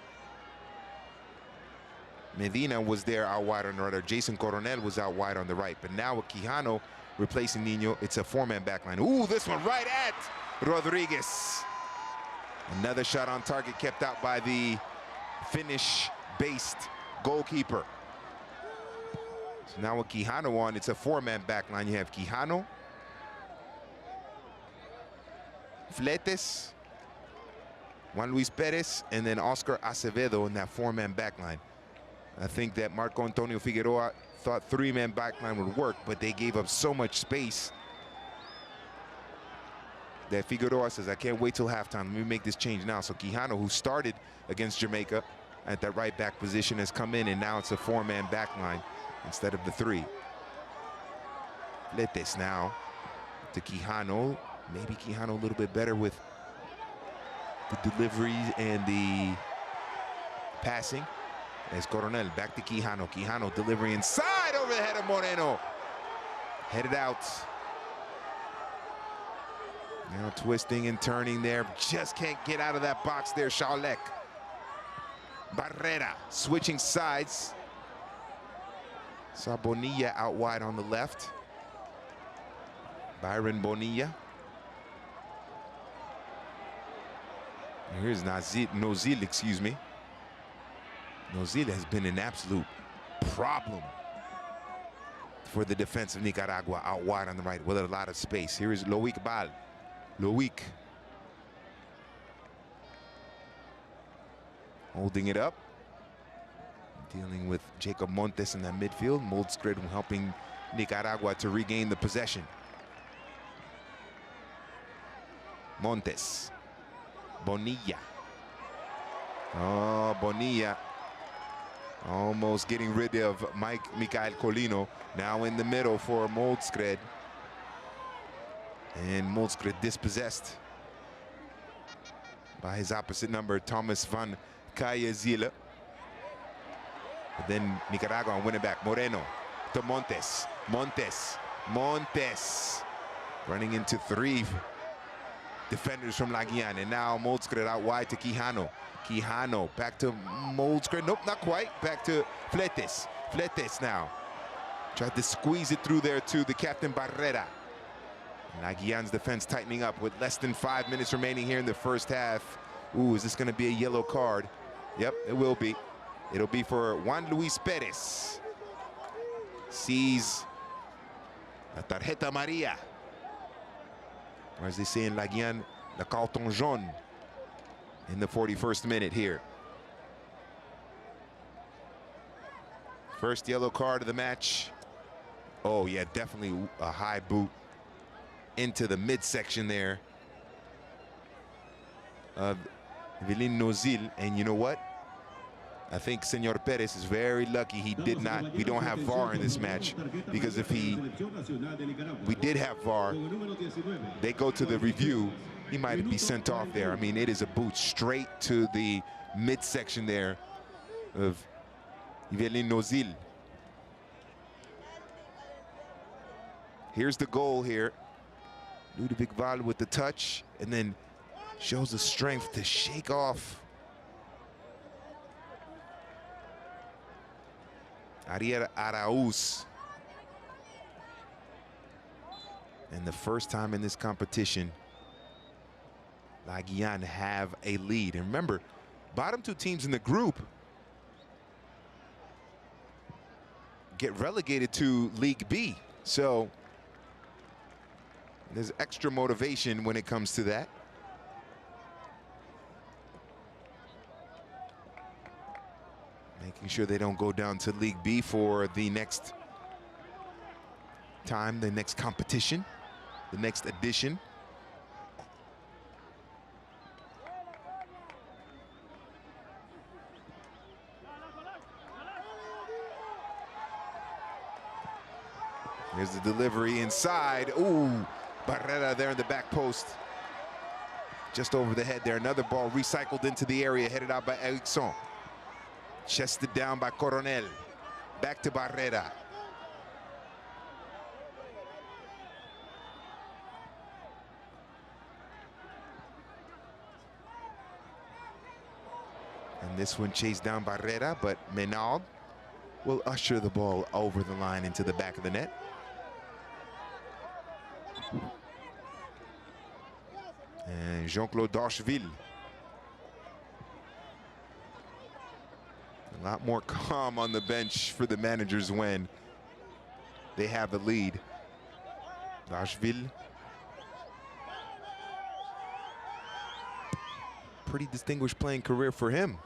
Medina was there out wide on the right, or Jason Coronel was out wide on the right. But now with Quijano replacing Nino, it's a 4-man backline. Ooh, this one right at Rodriguez. Another shot on target kept out by the Finnish-based goalkeeper. So now with Quijano on, it's a 4-man backline. You have Quijano, Fletes, Juan Luis Perez, and then Oscar Acevedo in that 4-man backline. I think that Marco Antonio Figueroa thought 3-man backline would work, but they gave up so much space that Figueroa says, I can't wait till halftime. Let me make this change now. So Quijano, who started against Jamaica at that right back position, has come in, and now it's a 4-man backline instead of the 3. Fletes now to Quijano. Maybe Quijano a little bit better with the deliveries and the passing. As Coronel back to Quijano. Quijano delivery inside over the head of Moreno. Headed out. Now twisting and turning there. Just can't get out of that box there, Chalek. Barrera switching sides. Saw Bonilla out wide on the left. Byron Bonilla. And here's Nozil, excuse me. Nozil has been an absolute problem for the defense of Nicaragua out wide on the right with a lot of space. Here is Loic Bal. Loic holding it up, dealing with Jacob Montes in that midfield. Moldskred helping Nicaragua to regain the possession. Montes. Bonilla. Oh, Bonilla almost getting rid of Mikael Colino. Now in the middle for Moldskred. And Moldskred dispossessed by his opposite number, Thomas Van Cayezil. But then Nicaragua winning back. Moreno to Montes. Montes running into 3 defenders from La Guiana. And now Moldskred out wide to Quijano. Quijano back to Moldskred. Nope, not quite. Back to Fletes. Fletes now. Tried to squeeze it through there to the captain Barrera. La Guiana's defense tightening up with less than 5 minutes remaining here in the first half. Ooh, is this going to be a yellow card? Yep, it will be. It'll be for Juan Luis Perez. Sees la tarjeta amarilla. Or as they say in La Guiana, la carton jaune in the 41st minute here. First yellow card of the match. Oh yeah, definitely a high boot into the midsection there of Evelyn Nozil. And you know what? I think Senor Perez is very lucky he did not, we don't have VAR in this match, because if we did have VAR, they go to the review, he might be sent off there. I mean, it is a boot straight to the midsection there of Evelyn Nozil. Here's the goal here. Ludovic Bal with the touch, and then shows the strength to shake off Ariel Arauz. And the first time in this competition La Guiana have a lead. And remember, bottom two teams in the group get relegated to League B. So there's extra motivation when it comes to that. Making sure they don't go down to League B for the next time, the next competition, the next edition. Here's the delivery inside. Ooh, Barrera there in the back post. Just over the head there. Another ball recycled into the area, headed out by ejection. Chested down by Coronel. Back to Barrera. And this one chased down Barrera, but Menard will usher the ball over the line into the back of the net. And Jean-Claude Darcheville. A lot more calm on the bench for the managers when they have the lead. Darcheville. Pretty distinguished playing career for him.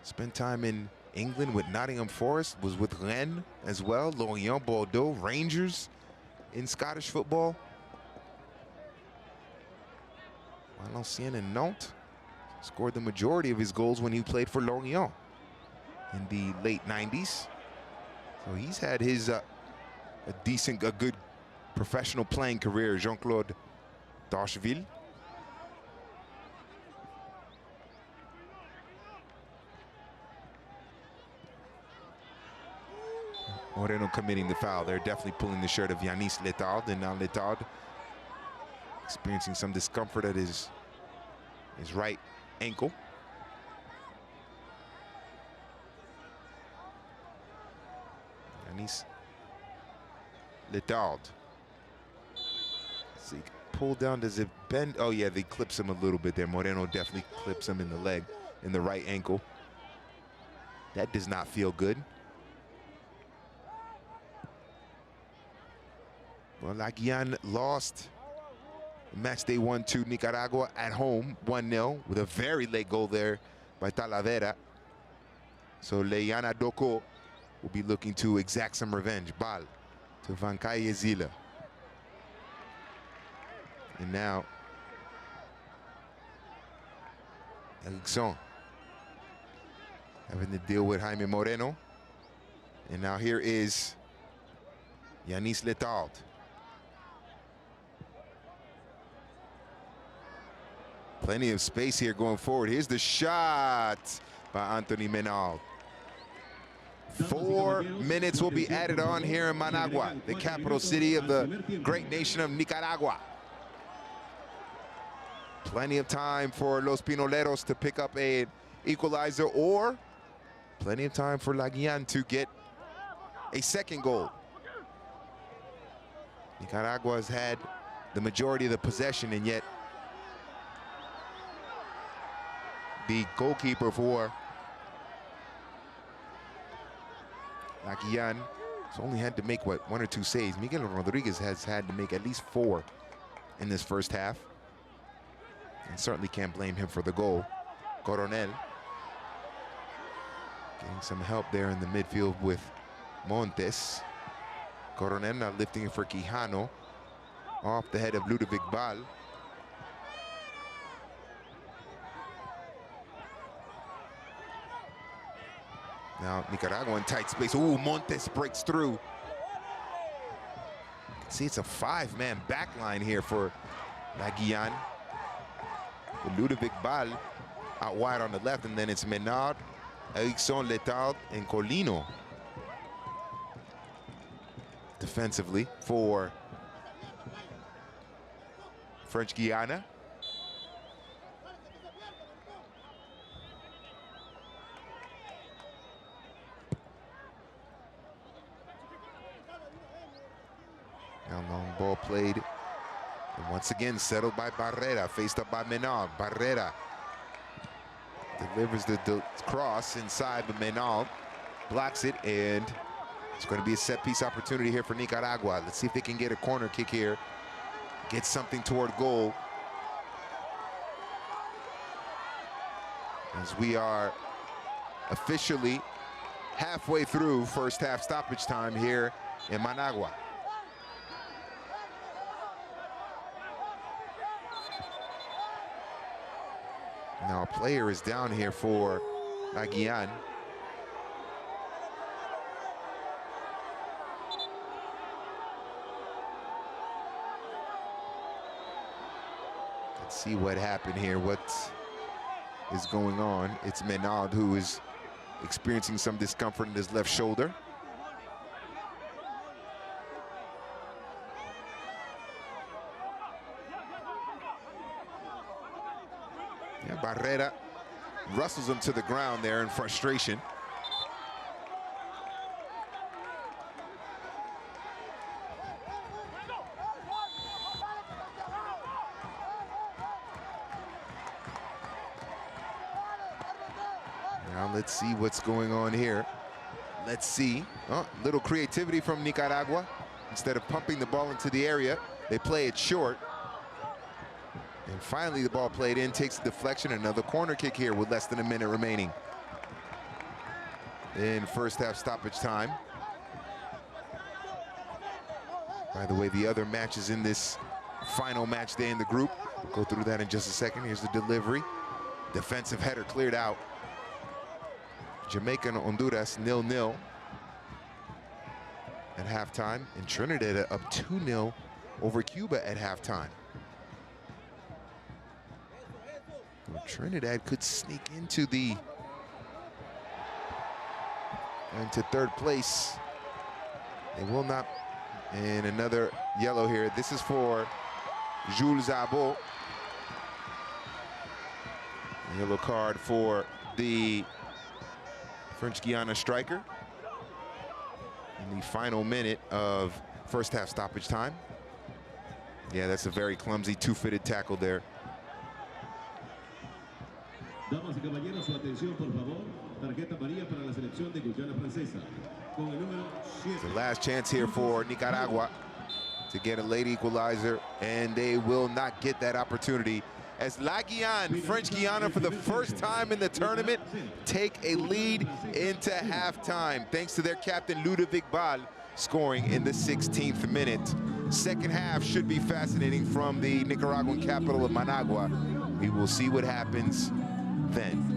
Spent time in England with Nottingham Forest, was with Rennes as well, Lorient, Bordeaux, Rangers in Scottish football. Valenciennes and Nantes. Scored the majority of his goals when he played for Lorient in the late 90s. So he's had his a good professional playing career, Jean-Claude Darcheville. Moreno committing the foul. They're definitely pulling the shirt of Yanis Letard, and now Letard experiencing some discomfort at his right ankle. Yanis Letard. See, pull down, does it bend? Oh yeah, they clips him a little bit there. Moreno definitely clips him in the leg, in the right ankle. That does not feel good. Well, La Guiana lost match day 1 to Nicaragua at home, 1-0, with a very late goal there by Talavera. So Leyana Doko will be looking to exact some revenge. Ball to Vancaye Zila. And now Ejection having to deal with Jaime Moreno. And now here is Yanis Letard. Plenty of space here going forward. Here's the shot by Anthony Menal. 4 minutes will be added on here in Managua, the capital city of the great nation of Nicaragua. Plenty of time for Los Pinoleros to pick up an equalizer, or plenty of time for La Guiana to get a second goal. Nicaragua has had the majority of the possession, and yet the goalkeeper for La Guiana has only had to make, what, 1 or 2 saves. Miguel Rodriguez has had to make at least 4 in this first half. And certainly can't blame him for the goal. Coronel getting some help there in the midfield with Montes. Coronel now lifting it for Quijano. Off the head of Ludovic Ball. Now Nicaragua in tight space. Ooh, Montes breaks through. You can see it's a 5-man back line here for La Guiana. With Ludovic Ball out wide on the left, and then it's Menard, Ejection, Letard, and Colino defensively for French Guiana. Now long ball played And once again, settled by Barrera, faced up by Menal. Barrera delivers the cross inside, but Menal blocks it, and it's going to be a set-piece opportunity here for Nicaragua. Let's see if they can get a corner kick here, get something toward goal. As we are officially halfway through first half stoppage time here in Managua. Now a player is down here for Guiana. Let's see what happened here, what is going on. It's Menard who is experiencing some discomfort in his left shoulder. Yeah, Barrera wrestles him to the ground there in frustration. Now let's see what's going on here. Let's see. Oh, little creativity from Nicaragua. Instead of pumping the ball into the area, they play it short. And finally, the ball played in, takes a deflection. Another corner kick here with less than a minute remaining in first half stoppage time. By the way, the other matches in this final match day in the group, we'll go through that in just a second. Here's the delivery. Defensive header cleared out. Jamaica and Honduras 0-0 at halftime, and Trinidad up 2-0 over Cuba at halftime. Well, Trinidad could sneak into third place. They will not. And another yellow here. This is for Jules Zabot. Yellow card for the French Guiana striker in the final minute of first half stoppage time. Yeah, that's a very clumsy two-footed tackle there. Damas y caballeros, su atención, por favor. Tarjeta amarilla para la selección de Guyana Francesa. Con el número 7. It's the last chance here for Nicaragua to get a late equalizer, and they will not get that opportunity. As La Guiana, French Guiana, for the first time in the tournament, take a lead into halftime, thanks to their captain Ludovic Bal scoring in the 16th minute. Second half should be fascinating from the Nicaraguan capital of Managua. We will see what happens then.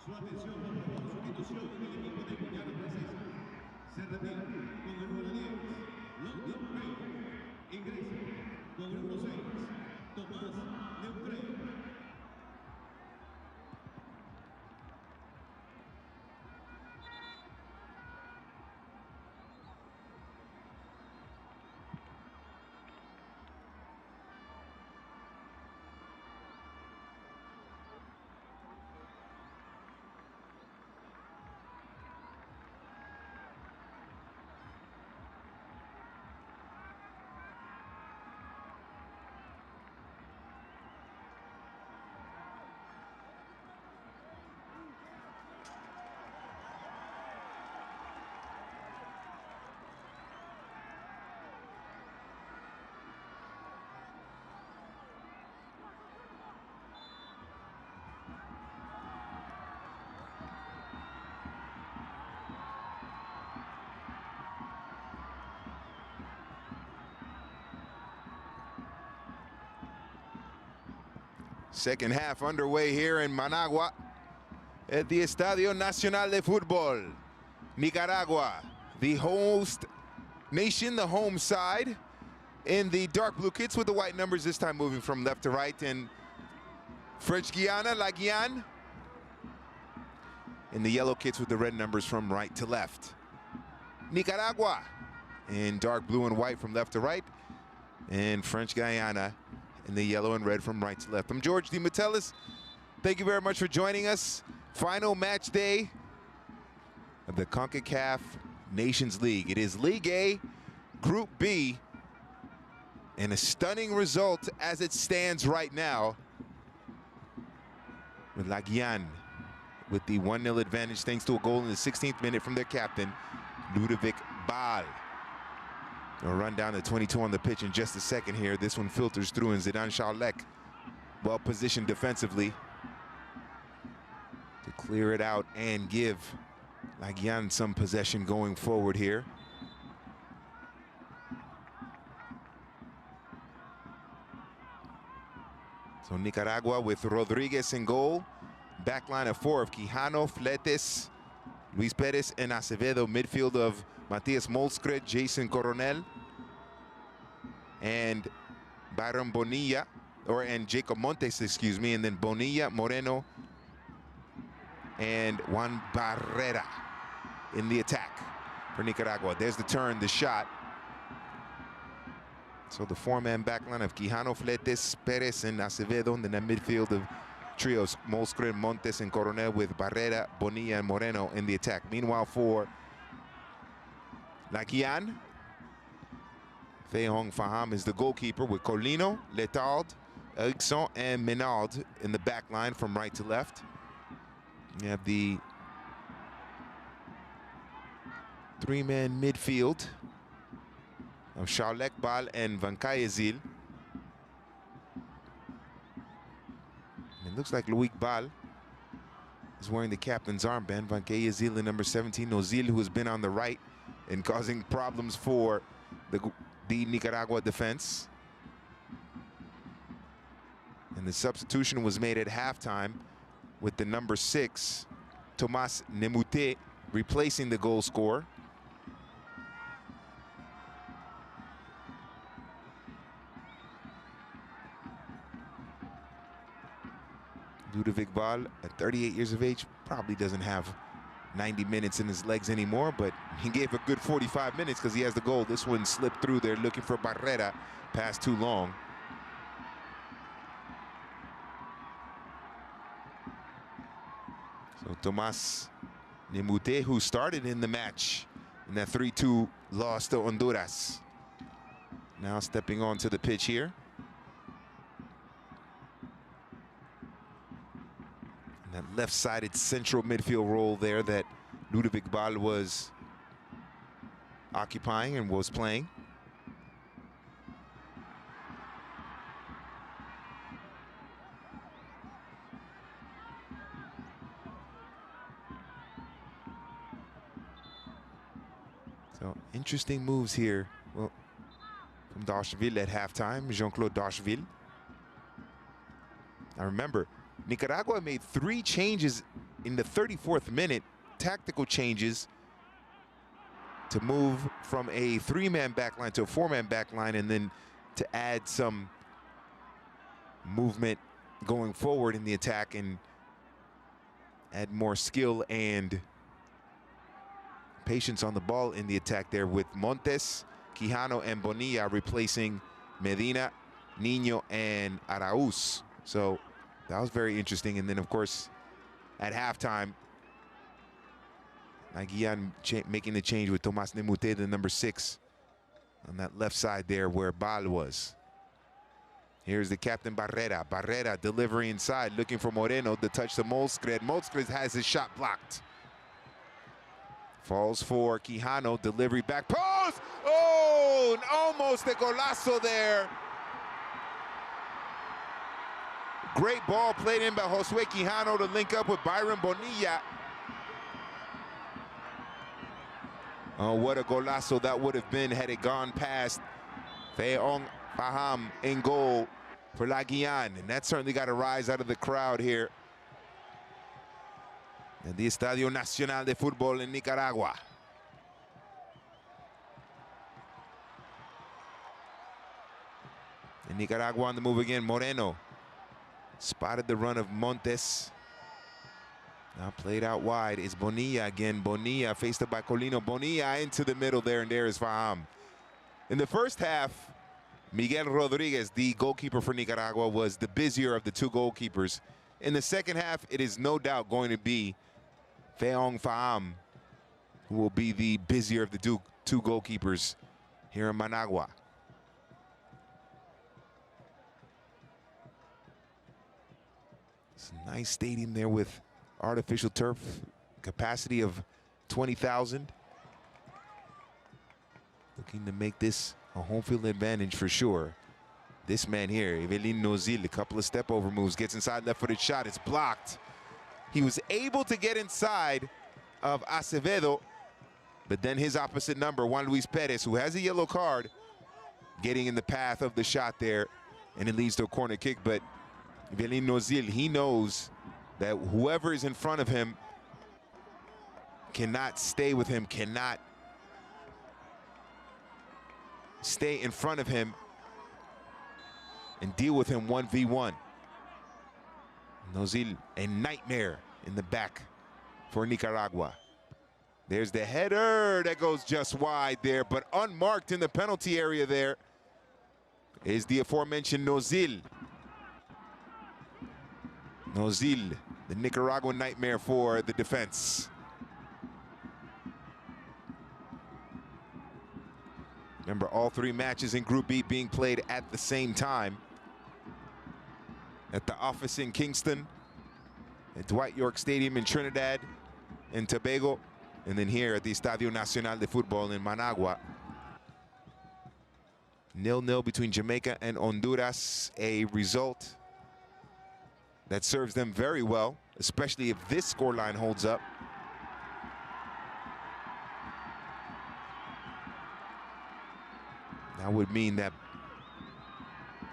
Su atención, por favor, sustitución en el equipo de Guayana Francesa. Se retira con el número 10, London Ray. Ingresa con el número 6, Tomás Neutrey. Second half underway here in Managua at the Estadio Nacional de Fútbol. Nicaragua, the host nation, the home side, in the dark blue kits with the white numbers, this time moving from left to right. And French Guiana, La Guyane, in the yellow kits with the red numbers from right to left. Nicaragua in dark blue and white from left to right. And French Guiana in the yellow and red from right to left. I'm George DeMatteis. Thank you very much for joining us. Final match day of the Concacaf Nations League. It is League A, Group B, and a stunning result as it stands right now, with La Guyane with the 1-0 advantage thanks to a goal in the 16th minute from their captain, Ludovic Bal. We'll run down to 22 on the pitch in just a second here. This one filters through, and Zidane Charlek, well positioned defensively to clear it out and give La Guyane some possession going forward here. So Nicaragua with Rodriguez in goal. Backline of 4 of Quijano, Fletes, Luis Perez, and Acevedo. Midfield of Matias Molskred, Jason Coronel, and Byron Bonilla, and Jacob Montes, excuse me, and then Bonilla, Moreno, and Juan Barrera in the attack for Nicaragua. There's the turn, the shot. So the 4-man backline of Quijano, Fletes, Perez, and Acevedo, and then that midfield of trios, Molskred, Montes, and Coronel, with Barrera, Bonilla, and Moreno in the attack. Meanwhile, for La Guyane, Fei-Hong Faham is the goalkeeper, with Colino, Letard, Erickson, and Menard in the back line from right to left. You have the 3-man midfield of Charlek, Bal, and Van Kayezil. It looks like Loic Bal is wearing the captain's armband. Van Kayezil in number 17, Ozil, who has been on the right and causing problems for the Nicaragua defense. And the substitution was made at halftime with the number 6, Tomás Nemute, replacing the goal scorer. Ludovic Bal, at 38 years of age, probably doesn't have 90 minutes in his legs anymore, but he gave a good 45 minutes because he has the goal. This one slipped through there looking for Barrera, pass too long. So Tomás Nemute, who started in the match in that 3-2 loss to Honduras, now stepping onto the pitch here. That left-sided central midfield role there that Ludovic Bal was occupying and was playing. So interesting moves here. Well, from Dashville at halftime, Jean-Claude Dashville. Now remember, Nicaragua made 3 changes in the 34th minute, tactical changes to move from a 3-man back line to a 4-man back line, and then to add some movement going forward in the attack and add more skill and patience on the ball in the attack there, with Montes, Quijano, and Bonilla replacing Medina, Niño, and Arauz. So that was very interesting. And then, of course, at halftime, Guiana making the change with Tomas Nemute, the number 6, on that left side there where Bal was. Here's the captain, Barrera. Barrera delivery inside, looking for Moreno to touch the Molskred. Molskred has his shot blocked. Falls for Quijano, delivery back post. Oh, almost a golazo there. Great ball played in by Josue Quijano to link up with Byron Bonilla. Oh, what a golazo that would have been had it gone past Feong Faham in goal for La Guiana. And that certainly got a rise out of the crowd here at the Estadio Nacional de Fútbol in Nicaragua. And Nicaragua on the move again. Moreno spotted the run of Montes. Now played out wide is Bonilla again. Bonilla faced up by Colino. Bonilla into the middle there, and there is Faham. In the first half, Miguel Rodriguez, the goalkeeper for Nicaragua, was the busier of the two goalkeepers. In the second half, it is no doubt going to be Feong Faham who will be the busier of the two goalkeepers here in Managua. It's a nice stadium there with artificial turf, capacity of 20,000. Looking to make this a home field advantage for sure. This man here, Evelyn Nozil, a couple of step over moves, gets inside, left-footed shot, it's blocked. He was able to get inside of Acevedo, but then his opposite number, Juan Luis Perez, who has a yellow card, getting in the path of the shot there, and it leads to a corner kick. But Evelyn Nozil, he knows that whoever is in front of him cannot stay with him, cannot stay in front of him and deal with him 1v1. Nozil, a nightmare in the back for Nicaragua. There's the header that goes just wide there, but unmarked in the penalty area there is the aforementioned Nozil. Nozil, the Nicaraguan nightmare for the defense. Remember, all 3 matches in Group B being played at the same time. At the office in Kingston, at Dwight York Stadium in Trinidad and Tobago, and then here at the Estadio Nacional de Fútbol in Managua. 0-0 between Jamaica and Honduras, a result that serves them very well, especially if this scoreline holds up. That would mean that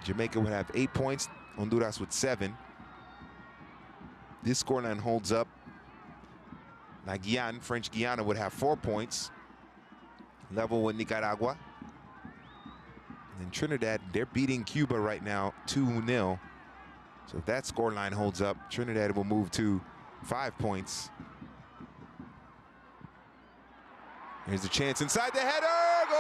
Jamaica would have 8 points, Honduras with 7. This scoreline holds up. La Guiana, French Guiana, would have 4 points, level with Nicaragua. And Trinidad, they're beating Cuba right now 2-0. So if that scoreline holds up, Trinidad will move to 5 points. Here's the chance inside the header, goal!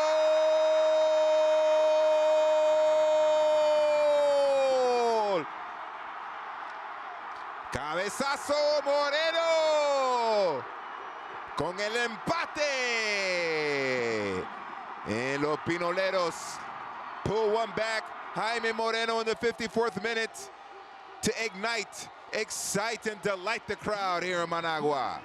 Cabezazo Moreno con el empate. And los Pinoleros pull one back. Jaime Moreno in the 54th minute to ignite, excite, and delight the crowd here in Managua.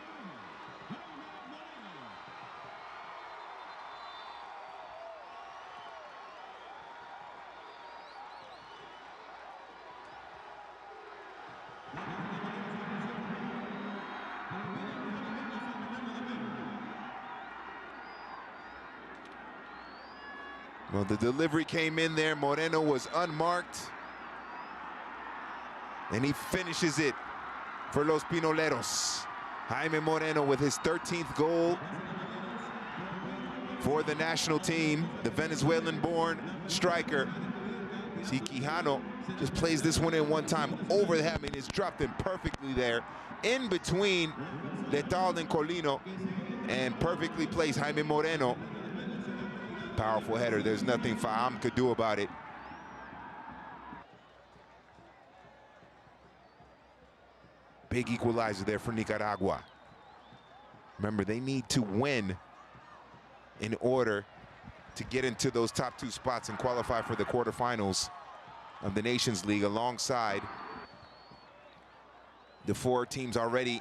Well, the delivery came in there. Moreno was unmarked. And he finishes it for Los Pinoleros. Jaime Moreno with his 13th goal for the national team, the Venezuelan-born striker. See, Quijano just plays this one in one time over the head. I mean, it's dropped in perfectly there, in between Letal and Colino, and perfectly placed Jaime Moreno. Powerful header. There's nothing Faham could do about it. Big equalizer there for Nicaragua. Remember, they need to win in order to get into those top 2 spots and qualify for the quarterfinals of the Nations League, alongside the 4 teams already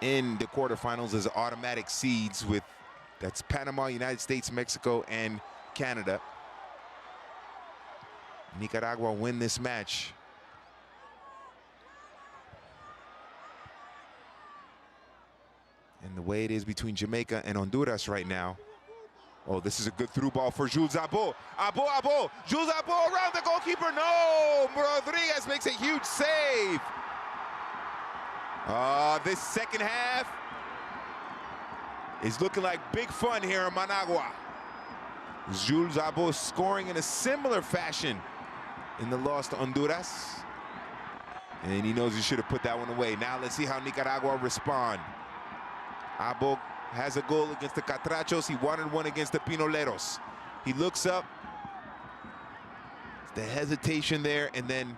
in the quarterfinals as automatic seeds, with that's Panama, United States, Mexico, and Canada. Nicaragua win this match. And the way it is between Jamaica and Honduras right now. Oh, this is a good through ball for Jules Abo. Abo. Jules Abo around the goalkeeper. No! Rodriguez makes a huge save. This second half is looking like big fun here in Managua. Jules Abo scoring in a similar fashion in the loss to Honduras. And he knows he should have put that one away. Now let's see how Nicaragua respond. Abo has a goal against the Catrachos. He wanted one against the Pinoleros. He looks up. The hesitation there, and then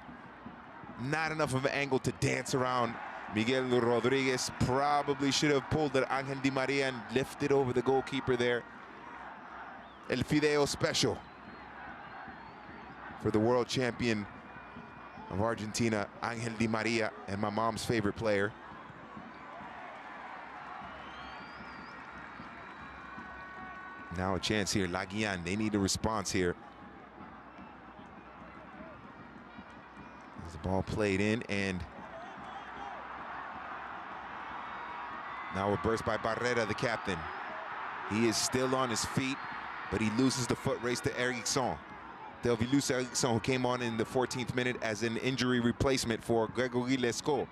not enough of an angle to dance around. Miguel Rodriguez probably should have pulled the Angel Di Maria and lifted over the goalkeeper there. El Fideo special for the world champion of Argentina, Angel Di Maria, and my mom's favorite player. Now a chance here, La Guiana. They need a response here. As the ball played in, and now a burst by Barrera, the captain. He is still on his feet, but he loses the foot race to Erickson. Delvilus Erickson, who came on in the 14th minute as an injury replacement for Gregory Lescaut.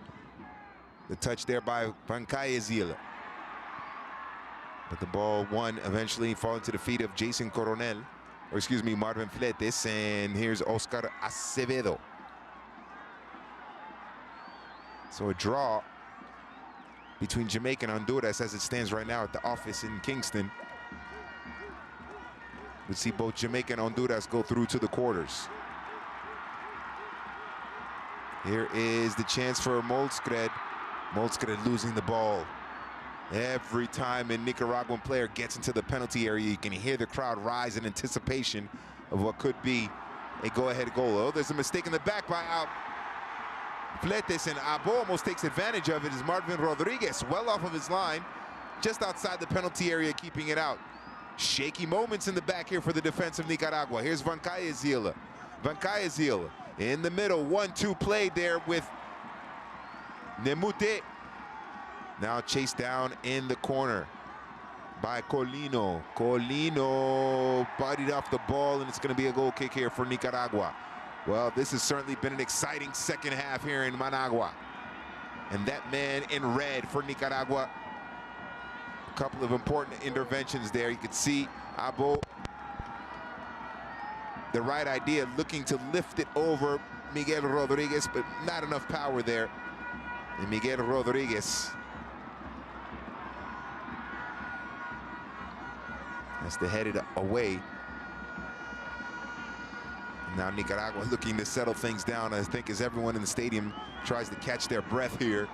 The touch there by Van Caezil. But the ball won eventually, falling to the feet of Jason Coronel, or excuse me, Marvin Fletes, and here's Oscar Acevedo. So a draw between Jamaica and Honduras as it stands right now at the office in Kingston. We see both Jamaica and Honduras go through to the quarters. Here is the chance for Molskred. Molskred losing the ball. Every time a Nicaraguan player gets into the penalty area, you can hear the crowd rise in anticipation of what could be a go-ahead goal. Oh, there's a mistake in the back by Fletes, and Abo almost takes advantage of it as Marvin Rodriguez, well off of his line, just outside the penalty area, keeping it out. Shaky moments in the back here for the defense of Nicaragua. Here's Van Caezil. Van Caezil in the middle, 1-2 played there with Nemute. Now chased down in the corner by Colino. Colino bodied off the ball, and it's going to be a goal kick here for Nicaragua. Well, this has certainly been an exciting second half here in Managua. And that man in red for Nicaragua, a couple of important interventions there. You could see Abo, the right idea, looking to lift it over Miguel Rodriguez, but not enough power there. And Miguel Rodriguez has to head it away. Now Nicaragua looking to settle things down, I think, as everyone in the stadium tries to catch their breath here.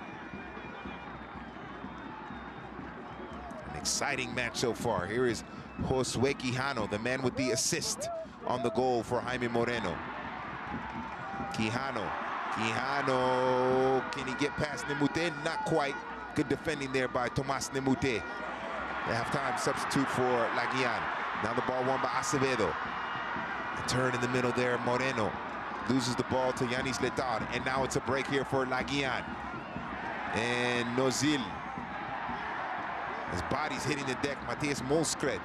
An exciting match so far. Here is Josue Quijano, the man with the assist on the goal for Jaime Moreno. Quijano, can he get past Nemute? Not quite. Good defending there by Tomas Nemute. The halftime substitute for La Guiana. Now the ball won by Acevedo. A turn in the middle there, Moreno loses the ball to Yanis Letar, and now it's a break here for La Guiana. And Nozil, his body's hitting the deck. Matias Molskred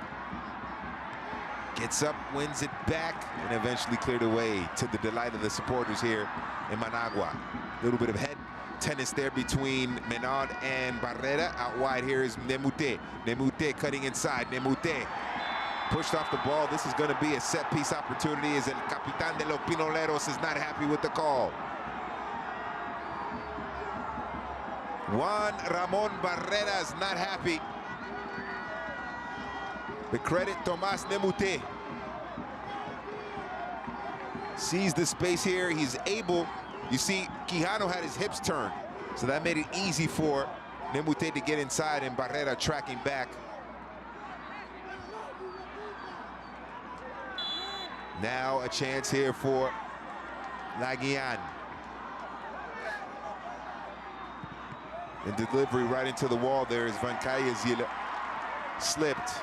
gets up, wins it back, and eventually cleared away to the delight of the supporters here in Managua. A little bit of head tennis there between Menard and Barrera. Out wide here is Nemute. Nemute cutting inside. Nemute pushed off the ball. This is going to be a set-piece opportunity as El Capitán de los Pinoleros is not happy with the call. Juan Ramon Barrera is not happy. The credit Tomás Nemute. Sees the space here. He's able. You see, Quijano had his hips turned, so that made it easy for Nemute to get inside and Barrera tracking back. Now a chance here for La Guiana. And delivery right into the wall there is Van Cayezil slipped.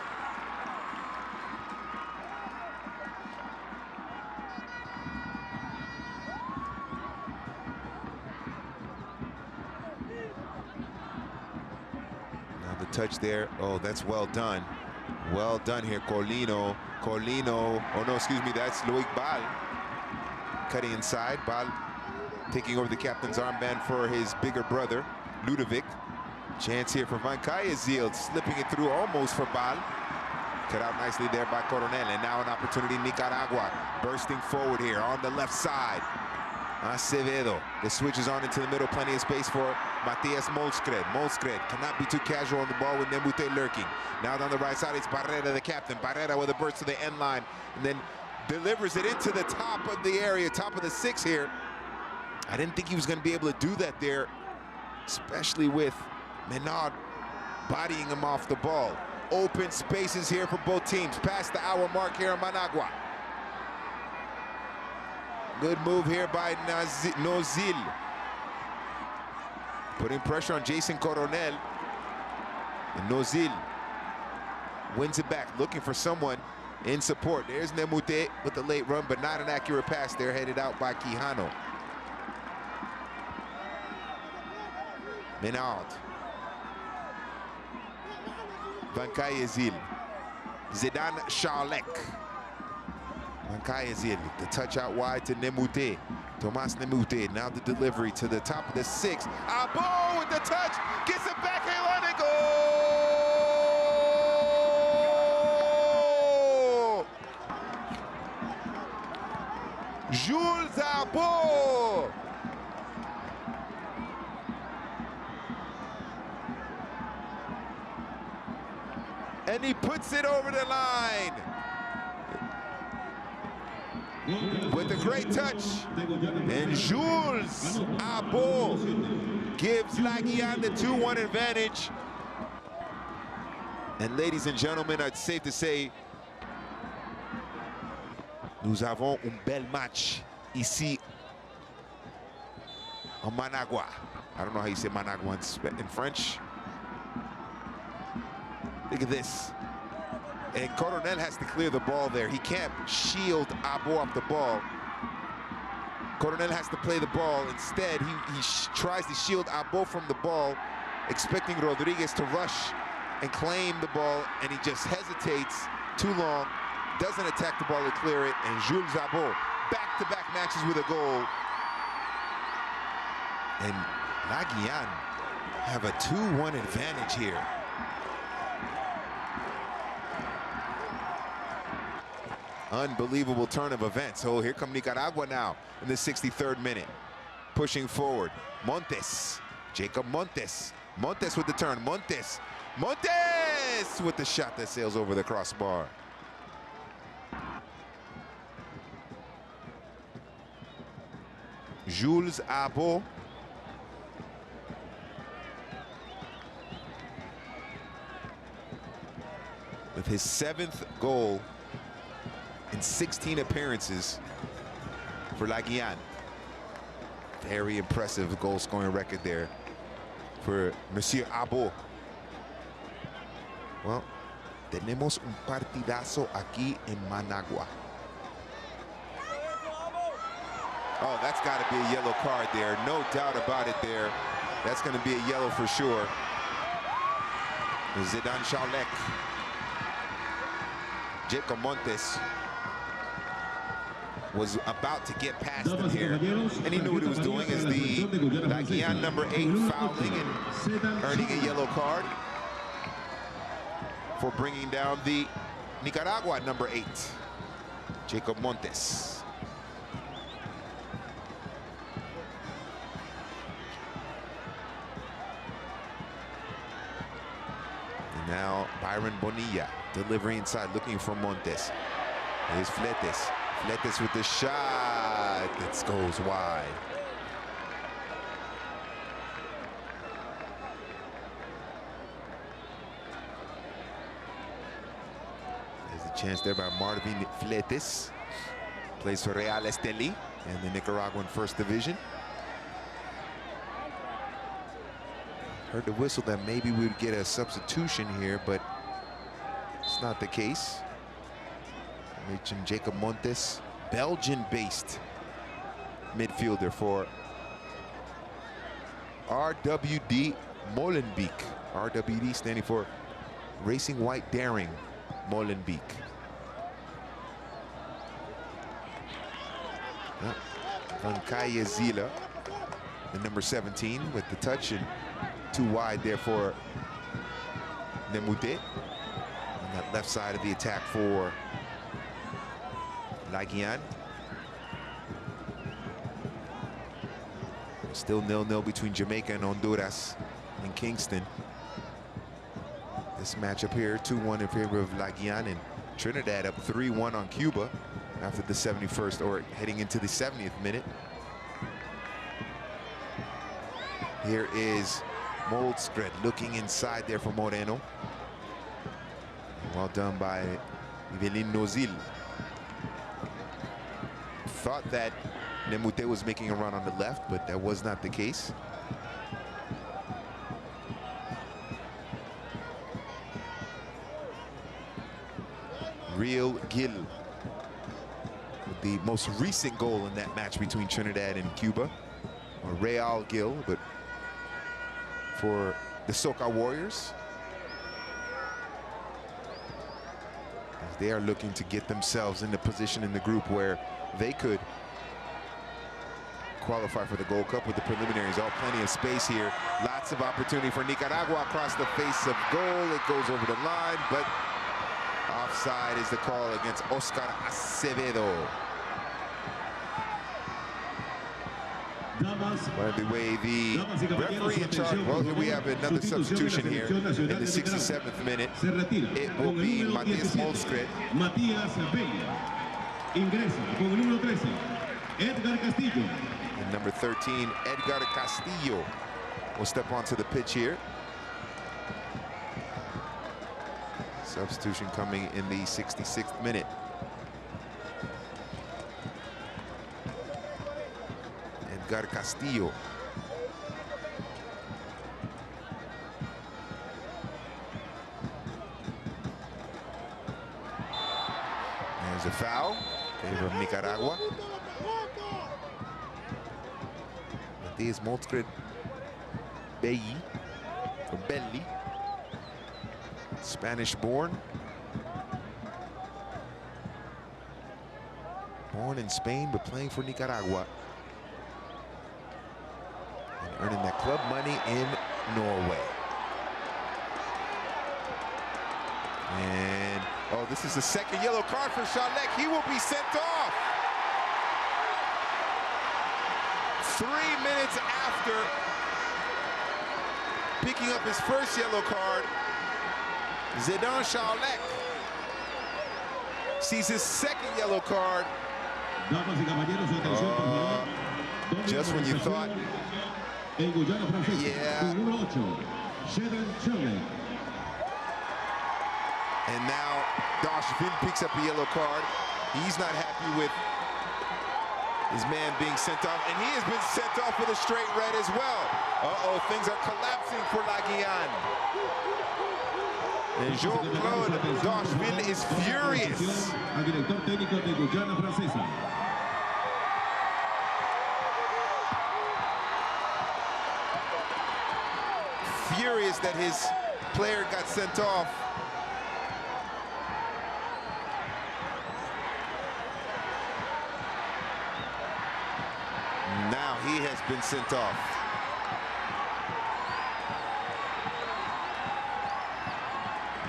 Now the touch there. Oh, that's well done. Well done here, Colino. Colino, oh no, excuse me, that's Loic Bal. Cutting inside, Bal taking over the captain's armband for his bigger brother, Ludovic. Chance here for Van Cayezil, slipping it through almost for Bal. Cut out nicely there by Coronel, and now an opportunity, Nicaragua. Bursting forward here on the left side. Acevedo, the switch is on into the middle, plenty of space for Matias Molskred. Molskred cannot be too casual on the ball with Nemute lurking. Now down the right side, it's Barrera, the captain. Barrera with a burst to the end line, and then delivers it into the top of the area, top of the 6 here. I didn't think he was going to be able to do that there, especially with Menard bodying him off the ball. Open spaces here for both teams. Past the hour mark here in Managua. Good move here by Nozil. Putting pressure on Jason Coronel. And Nozil wins it back, looking for someone in support. There's Nemute with the late run, but not an accurate pass. They're headed out by Quijano. Menard. Van Cayezil. Zidane Charlek. Van Cayezil, the touch out wide to Nemute. Tomás Nemute, now the delivery to the top of the 6. Abo with the touch, gets it back, and let it go! Jules Abo! And he puts it over the line. With a great touch, and Jules Abo gives La Guiana the 2-1 advantage. And ladies and gentlemen, it's safe to say, nous avons un bel match ici en Managua. I don't know how you say Managua in French. Look at this. And Coronel has to clear the ball there. He can't shield Abo off the ball. Coronel has to play the ball. Instead, he tries to shield Abo from the ball, expecting Rodriguez to rush and claim the ball, and he just hesitates too long, doesn't attack the ball to clear it, and Jules Abo, back-to-back matches with a goal. And La Guiana have a 2-1 advantage here. Unbelievable turn of events. So here come Nicaragua now in the 63rd minute. Pushing forward. Montes. Jacob Montes. Montes with the turn. Montes. Montes with the shot that sails over the crossbar. Jules Abo. With his 7th goal in 16 appearances for La Guiana. Very impressive goal-scoring record there for Monsieur Abo. Well, tenemos un partidazo aquí en Managua. Oh, that's got to be a yellow card there. No doubt about it there. That's going to be a yellow for sure. Zidane Charlek. Jacob Montes was about to get past him here, and he knew what he was doing as the La Guiana number 8 fouling and earning a yellow card for bringing down the Nicaragua number 8, Jacob Montes. And now Byron Bonilla delivering inside, looking for Montes. Here's Fletes. Fletes with the shot that goes wide. There's a chance there by Marvin Fletes. Plays for Real Estelí in the Nicaraguan First Division. Heard the whistle that maybe we would get a substitution here, but it's not the case. I mentioned Jacob Montes, Belgian-based midfielder for RWD Molenbeek. RWD standing for Racing White Daring Molenbeek. Van Kaya Zila, the number 17, with the touch, and too wide there for Nemute on that left side of the attack for La Guiana. Still 0-0 between Jamaica and Honduras in Kingston. This matchup here, 2-1 in favor of La Guiana, and Trinidad up 3-1 on Cuba after the 71st, or heading into the 70th minute. Here is Moldskred looking inside there for Moreno. Well done by Evelyn Nozil. Thought that Nemute was making a run on the left, but that was not the case. Real Gil, the most recent goal in that match between Trinidad and Cuba, or Real Gil, but for the Soca Warriors, as they are looking to get themselves in the position in the group where they could qualify for the Gold Cup with the preliminaries. All plenty of space here. Lots of opportunity for Nicaragua across the face of goal. It goes over the line, but offside is the call against Oscar Acevedo. By the way, the referee in charge, well, here we have another substitution here in the 67th minute. It will be Matias Moldskred. And number 13, Edgar Castillo, will step onto the pitch here. Substitution coming in the 66th minute. Edgar Castillo. There's a foul in favor of Nicaragua. Matias Moldskred Belli, or Belli, Spanish-born. Born in Spain, but playing for Nicaragua. And earning that club money in Norway. And, oh, this is the second yellow card for Chalek. He will be sent off. 3 minutes after picking up his first yellow card, Zidane Chalek sees his second yellow card. Just when you thought, yeah. And now Dashville picks up a yellow card. He's not happy with his man being sent off, and he has been sent off with a straight red as well. Uh-oh, things are collapsing for La Guiana. And Jean-Claude Dashville is furious. Furious that his player got sent off. Now he has been sent off.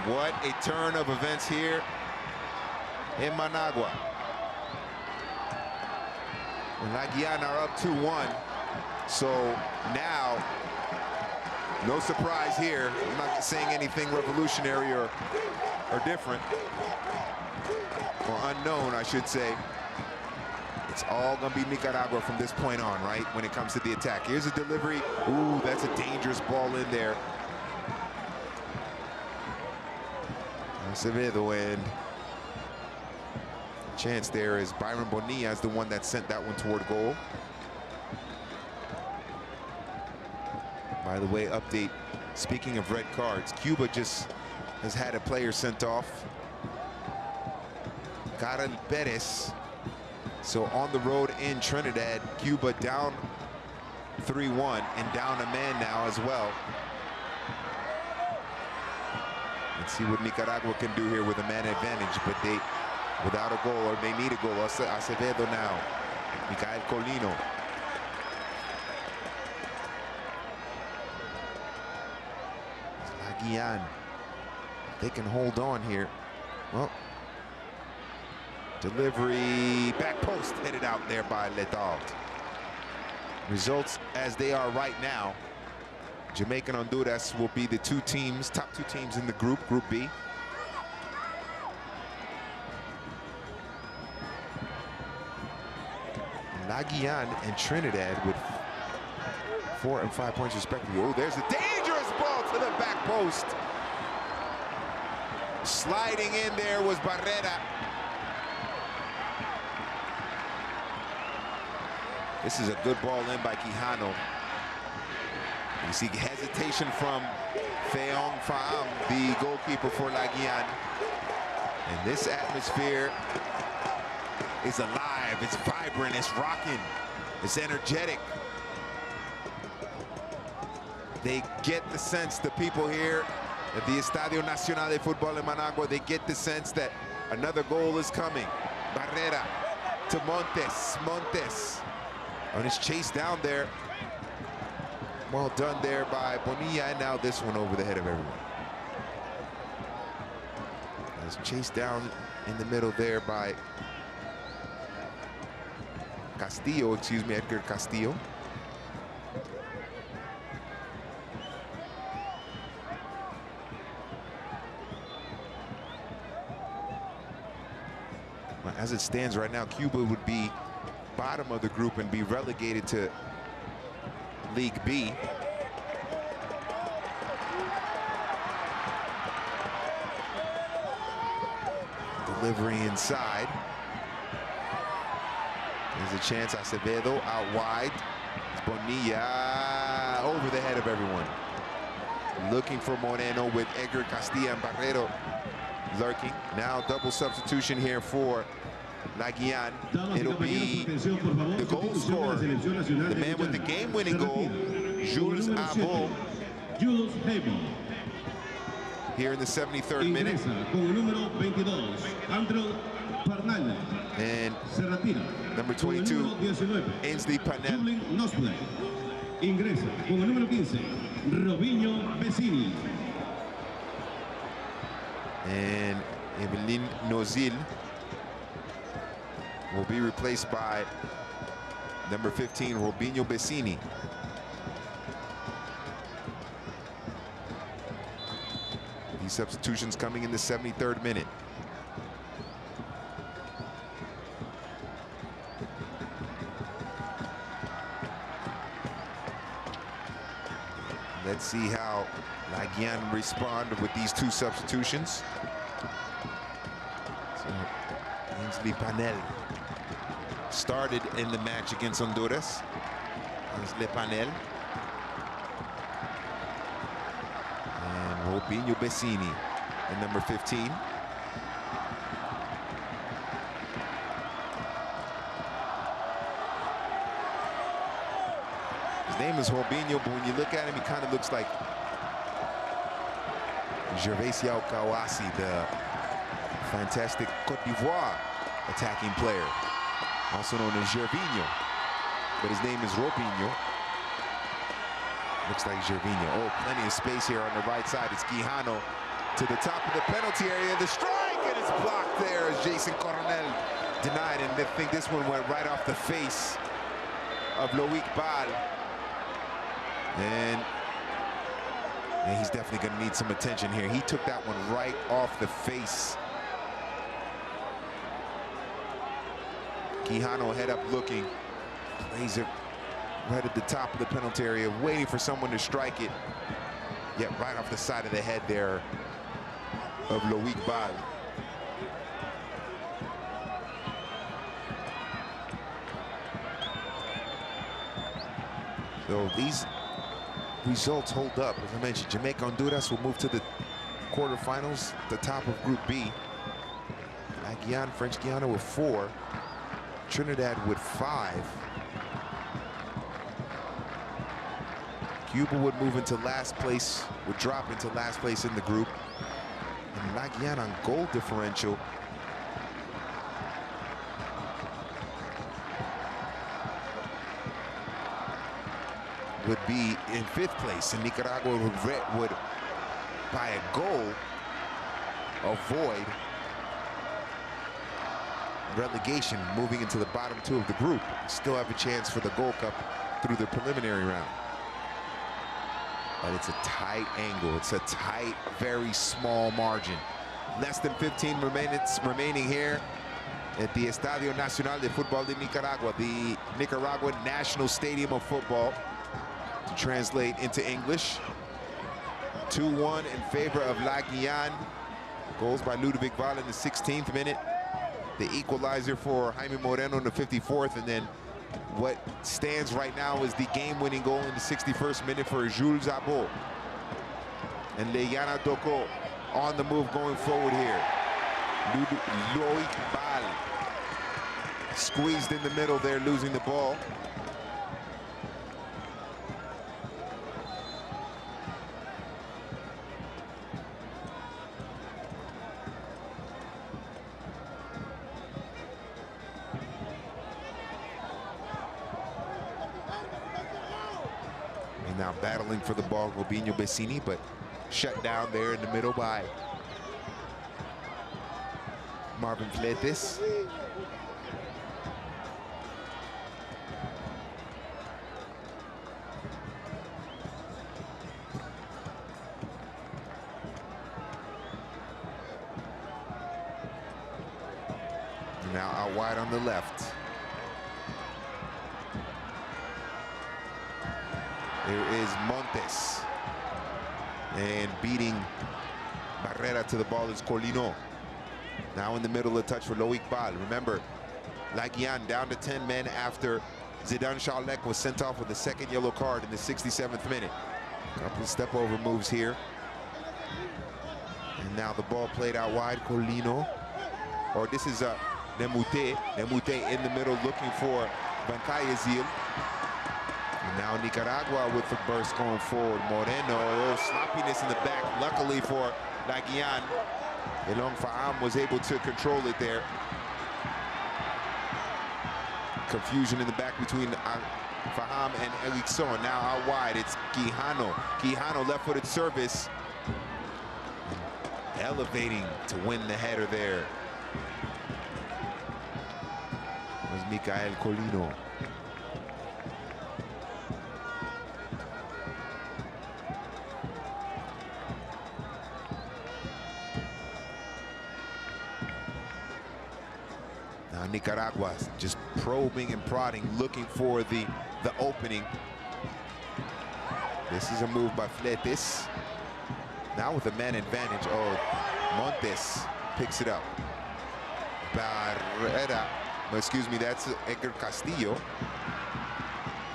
What a turn of events here in Managua. La Guiana are up 2-1. So now, no surprise here. I'm not saying anything revolutionary or different, or unknown, I should say. It's all going to be Nicaragua from this point on, right, when it comes to the attack. Here's a delivery. Ooh, that's a dangerous ball in there. Acevedo, and chance there is Byron Bonilla is the one that sent that one toward goal. By the way, update, speaking of red cards, Cuba just has had a player sent off. Karel Perez. So on the road in Trinidad, Cuba down 3-1 and down a man now as well. Let's see what Nicaragua can do here with a man advantage, but they, without a goal, or they need a goal. Acevedo now, Mikael Colino. La Guiana, they can hold on here. Well, delivery, back post, headed out there by Letal. Results as they are right now. Jamaica and Honduras will be the top two teams in the group, Group B. La Guiana and Trinidad with 4 and 5 points respectively. Oh, there's a dangerous ball to the back post. Sliding in there was Barrera. This is a good ball in by Quijano. You see hesitation from Feong Faam, the goalkeeper for La Guiana. And this atmosphere is alive, it's vibrant, it's rocking, it's energetic. They get the sense, the people here at the Estadio Nacional de Fútbol in Managua, they get the sense that another goal is coming. Barrera to Montes. On his chase down there. Well done there by Bonilla, and now this one over the head of everyone. It's chased down in the middle there by Castillo, excuse me, Edgar Castillo. Well, as it stands right now, Cuba would be bottom of the group and be relegated to League B. Delivery inside. There's a chance. Acevedo out wide. Bonilla over the head of everyone. Looking for Moreno with Edgar Castilla and Barrero lurking. Now double substitution here for La Guiana. It'll be the goal scorer, the man with the game-winning goal, Jules Abo, here in the 73rd minute. And number 22, Ainsley Panel. Ingresa con el número 15, Robinho Vecini. And Evelyn Nozil will be replaced by number 15, Robinho Vecini. These substitutions coming in the 73rd minute. Let's see how La Guiana respond with these two substitutions. So, Ainsley Panel started in the match against Honduras. Ainsley Panel. And Robinho Vecini in number 15. His name is Robinho, but when you look at him, he kind of looks like Gervaisio Kawasi, the fantastic Cote d'Ivoire attacking player, also known as Gervinho. but his name is Robinho. Looks like Gervinho. Oh, plenty of space here on the right side. It's Quijano to the top of the penalty area. The strike, and it's blocked there as Jason Coronel denied. And I think this one went right off the face of Loic Bal. And he's definitely going to need some attention here. He took that one right off the face. Quijano head up looking. Plays it right at the top of the penalty area, waiting for someone to strike it. Yet right off the side of the head there of Loic Bal. So these results hold up. As I mentioned, Jamaica, Honduras will move to the quarterfinals, the top of Group B. Guyana, French Guiana with 4. Trinidad with 5. Cuba would move into last place, would drop into last place in the group. And La Guyana on goal differential would be in 5th place, and Nicaragua would by a goal avoid relegation, moving into the bottom 2 of the group. Still have a chance for the Gold Cup through the preliminary round. But it's a tight angle. It's a tight, very small margin. Less than 15 minutes remaining here at the Estadio Nacional de Fútbol de Nicaragua, the Nicaraguan National Stadium of Football. To translate into English, 2-1 in favor of La Guyana. Goals by Ludovic Val in the 16th minute. The equalizer for Jaime Moreno in the 54th, and then what stands right now is the game-winning goal in the 61st minute for Jules Zabot. And Leyana Doko on the move going forward here. Loic Bal squeezed in the middle there, losing the ball. Now battling for the ball, Robinho Bessini, but shut down there in the middle by Marvin Fletes. Now out wide on the left. There is Montes, and beating Barrera to the ball is Colino. Now in the middle, a touch for Loic Bal. Remember, La Guyana down to 10 men after Zidane Charlec was sent off with a 2nd yellow card in the 67th minute. Couple of step over moves here. And now the ball played out wide, Colino. Or this is Nemute. Nemute in the middle looking for Bancayazil. Now Nicaragua with the burst going forward. Moreno, oh, sloppiness in the back. Luckily for La Guyana, Elon Faham was able to control it there. Confusion in the back between Faham and Erickson. Now out wide, it's Quijano. Quijano left-footed service. Elevating to win the header there was Michael Colino. Nicaragua just probing and prodding, looking for the opening. This is a move by Fletes. Now with a man advantage. Oh, Montes picks it up. Barrera, excuse me, that's Edgar Castillo.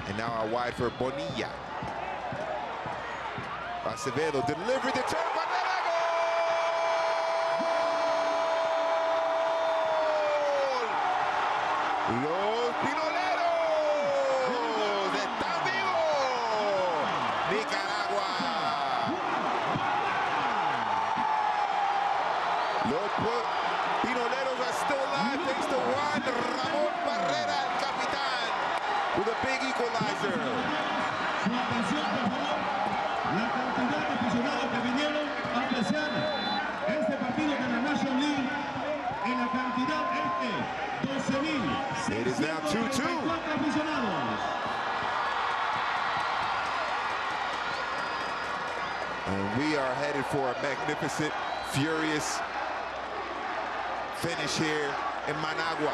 And now out wide for Bonilla. Acevedo, delivery, the turn, Barrera, Los Pinoleros están vivos. Nicaragua. Los Pinoleros are still alive thanks to Juan Ramón Barrera, el capitán. with a big equalizer. Su atención, por favor. La cantidad de aficionados que vinieron a apreciar este partido de la National League en la cantidad de 12.634 It is now 2-2. aficionados. And we are headed for a magnificent, furious finish here in Managua.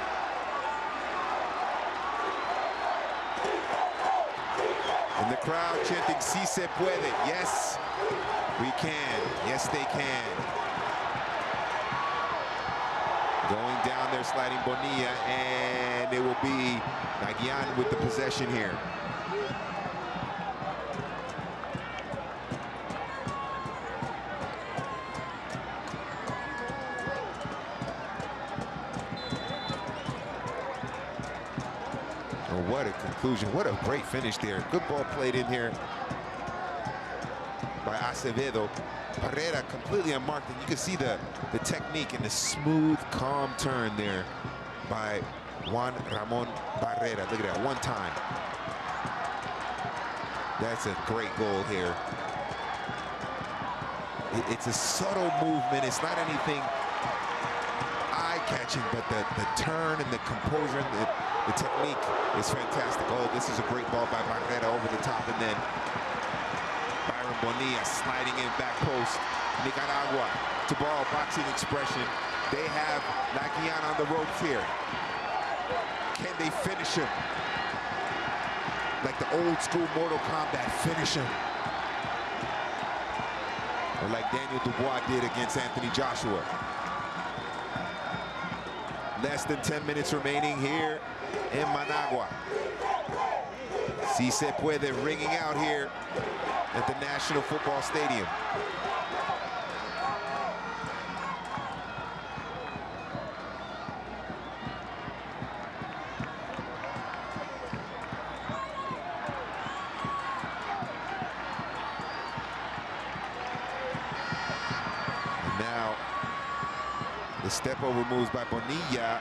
And the crowd chanting, "Si se puede." Yes, we can. Yes, they can. Going down there, sliding Bonilla, and it will be Guiana with the possession here. Oh, what a conclusion. What a great finish there. Good ball played in here by Acevedo. Barrera completely unmarked, and you can see the technique and the smooth, calm turn there by Juan Ramon Barrera. Look at that, one time. That's a great goal here. It's a subtle movement. It's not anything eye-catching, but the turn and the composure and the technique is fantastic. Oh, this is a great ball by Barrera over the top, and then Byron Bonilla sliding in back post. Nicaragua, to borrow boxing expression, they have Guiana on the ropes here. Can they finish him? Like the old school Mortal Kombat, finish him. Or like Daniel Dubois did against Anthony Joshua. Less than 10 minutes remaining here in Managua. Si se puede ringing out here at the National Football Stadium. And now the step over moves by Bonilla.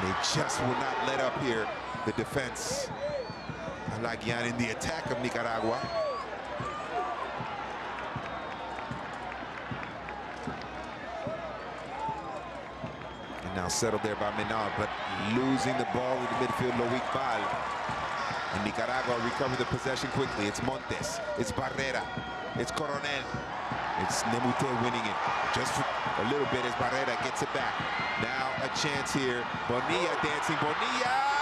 They just will not let up here, the defense. Guiana in the attack of Nicaragua. And now settled there by Menard, but losing the ball in the midfield, Loic Val. And Nicaragua recover the possession quickly. It's Montes, it's Barrera, it's Coronel. It's Nemute winning it just for a little bit as Barrera gets it back. Now a chance here. Bonilla dancing. Bonilla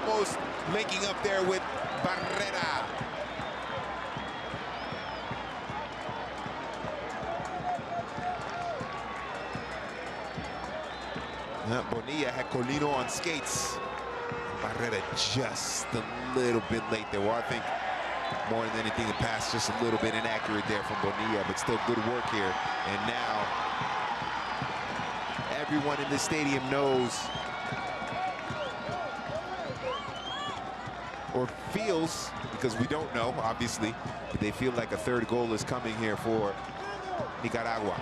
almost linking up there with Barrera. Bonilla had Colino on skates. Barrera just a little bit late there. Well, I think more than anything, the pass just a little bit inaccurate there from Bonilla, but still good work here. And now everyone in the stadium knows or feels, because we don't know, obviously, but they feel like a third goal is coming here for Nicaragua.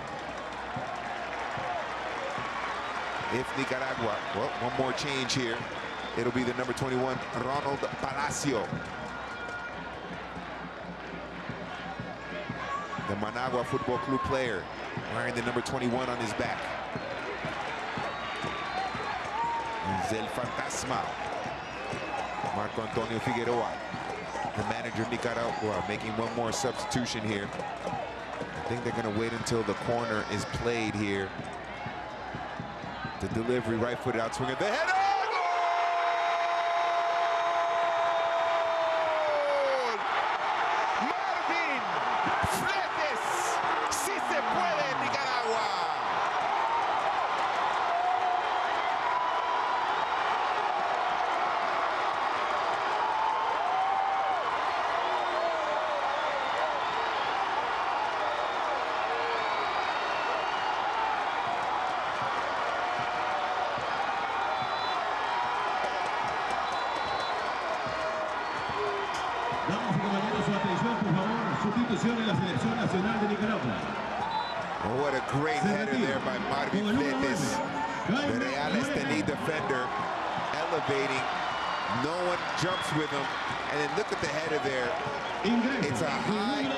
If Nicaragua, well, one more change here. It'll be the number 21, Ronald Palacio. The Managua Football Club player wearing the number 21 on his back. El Fantasma. Marco Antonio Figueroa, the manager of Nicaragua, making one more substitution here. I think they're going to wait until the corner is played here. The delivery, right footed out, swinging the header. Damas y caballeros, su atención, por favor. Sustitución en la selección nacional de Nicaragua. Oh, what a great header there by Marvin Fletes. The Real Estelí defender elevating. No one jumps with him. And then look at the header there. It's a high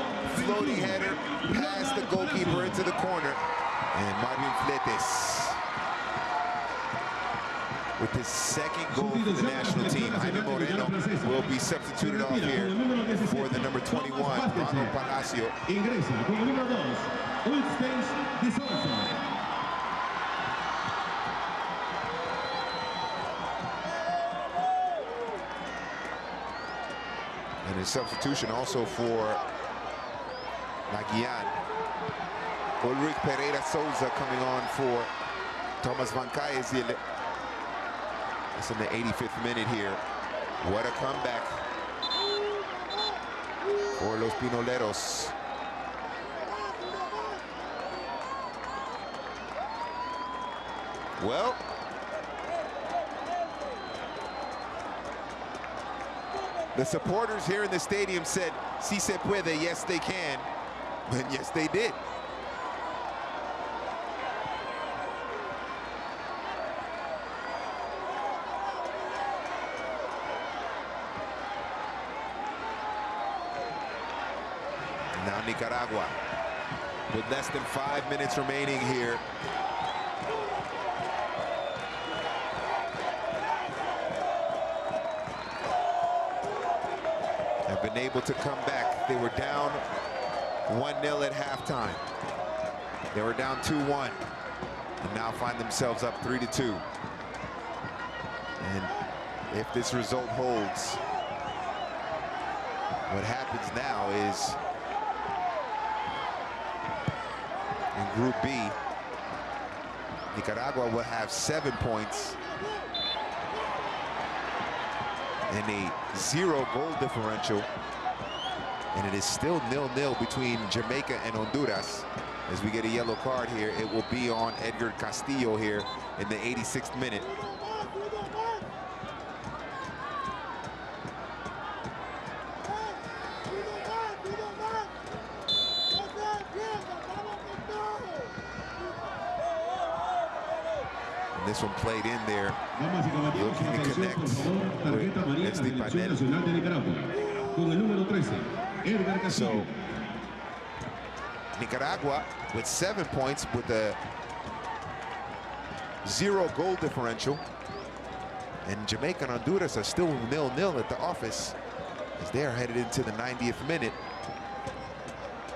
floating header past the goalkeeper into the corner. And Marvin Fletes with his second goal for the national team. Jaime Moreno will be substituted off here for the number 21, Ronald Palacio. Ingresa con el número 2, Ulstein de Souza. And his substitution also for La Guiana. Ulrich Pereira Souza coming on for Thomas Van Kayes. It's in the 85th minute here. What a comeback for Los Pinoleros. Well, the supporters here in the stadium said, "Si se puede," yes they can, and yes they did. Now Nicaragua, with less than 5 minutes remaining here. Have been able to come back. They were down 1-0 at halftime. They were down 2-1 and now find themselves up 3-2. And if this result holds, what happens now is in Group B, Nicaragua will have 7 points and a 0-goal differential, and it is still 0-0 between Jamaica and Honduras. As we get a yellow card here, it will be on Edgar Castillo here in the 86th minute. This one played in there, looking to connect with Estadio Nacional de Nicaragua. Con el número 13, Edgar Castillo. So, Nicaragua with 7 points with a 0-goal differential. And Jamaica and Honduras are still 0-0 at the office as they are headed into the 90th minute.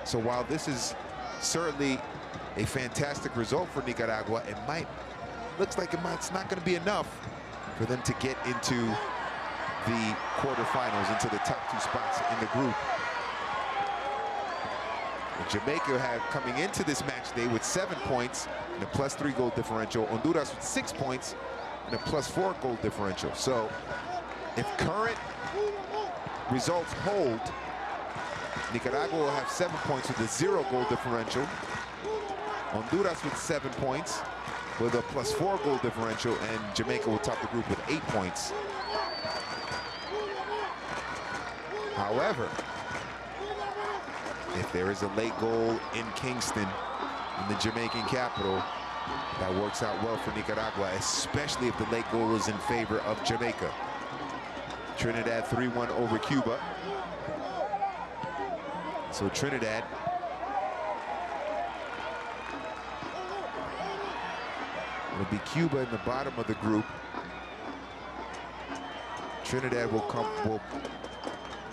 So while this is certainly a fantastic result for Nicaragua, it looks like it's not going to be enough for them to get into the quarterfinals, into the top 2 spots in the group. And Jamaica had coming into this match day with 7 points and a +3 goal differential. Honduras with 6 points and a +4 goal differential. So if current results hold, Nicaragua will have 7 points with a 0-goal differential. Honduras with 7 points with a +4 goal differential, and Jamaica will top the group with 8 points. However, if there is a late goal in Kingston, in the Jamaican capital, that works out well for Nicaragua, especially if the late goal is in favor of Jamaica. Trinidad 3-1 over Cuba. So Trinidad will be Cuba in the bottom of the group. Trinidad will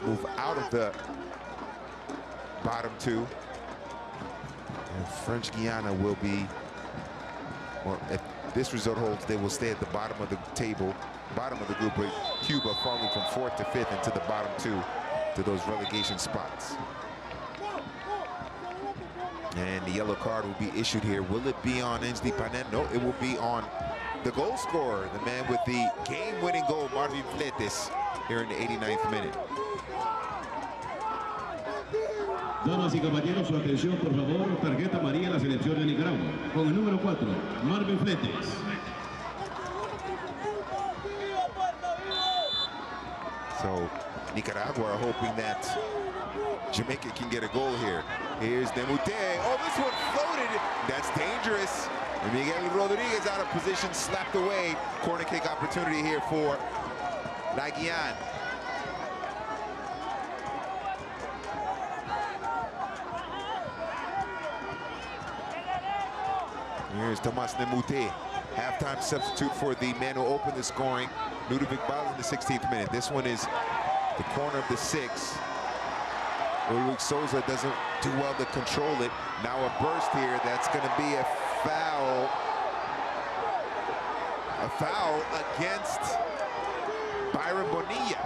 move out of the bottom 2. And French Guiana will be, well, if this result holds, they will stay at the bottom of the table, bottom of the group, with Cuba falling from 4th to 5th into the bottom 2 to those relegation spots. And the yellow card will be issued here. Will it be on Ensdi Panet? No, it will be on the goal scorer, the man with the game-winning goal, Marvin Fletes, here in the 89th minute. Damas y caballeros, su atención, por favor. Tarjeta amarilla en la selección de Nicaragua. Con el número 4, Marvin Fletes. So Nicaragua are hoping that Jamaica can get a goal here. Here's Demute. Oh, this one floated. That's dangerous. And Miguel Rodriguez out of position, slapped away. Corner kick opportunity here for La Guiana. Here's Tomas Nemute, halftime substitute for the man who opened the scoring, Ludovic Ball, in the 16th minute. This one is the corner of the 6. Luis Souza doesn't do well to control it. Now a burst here. That's going to be a foul. A foul against Byron Bonilla.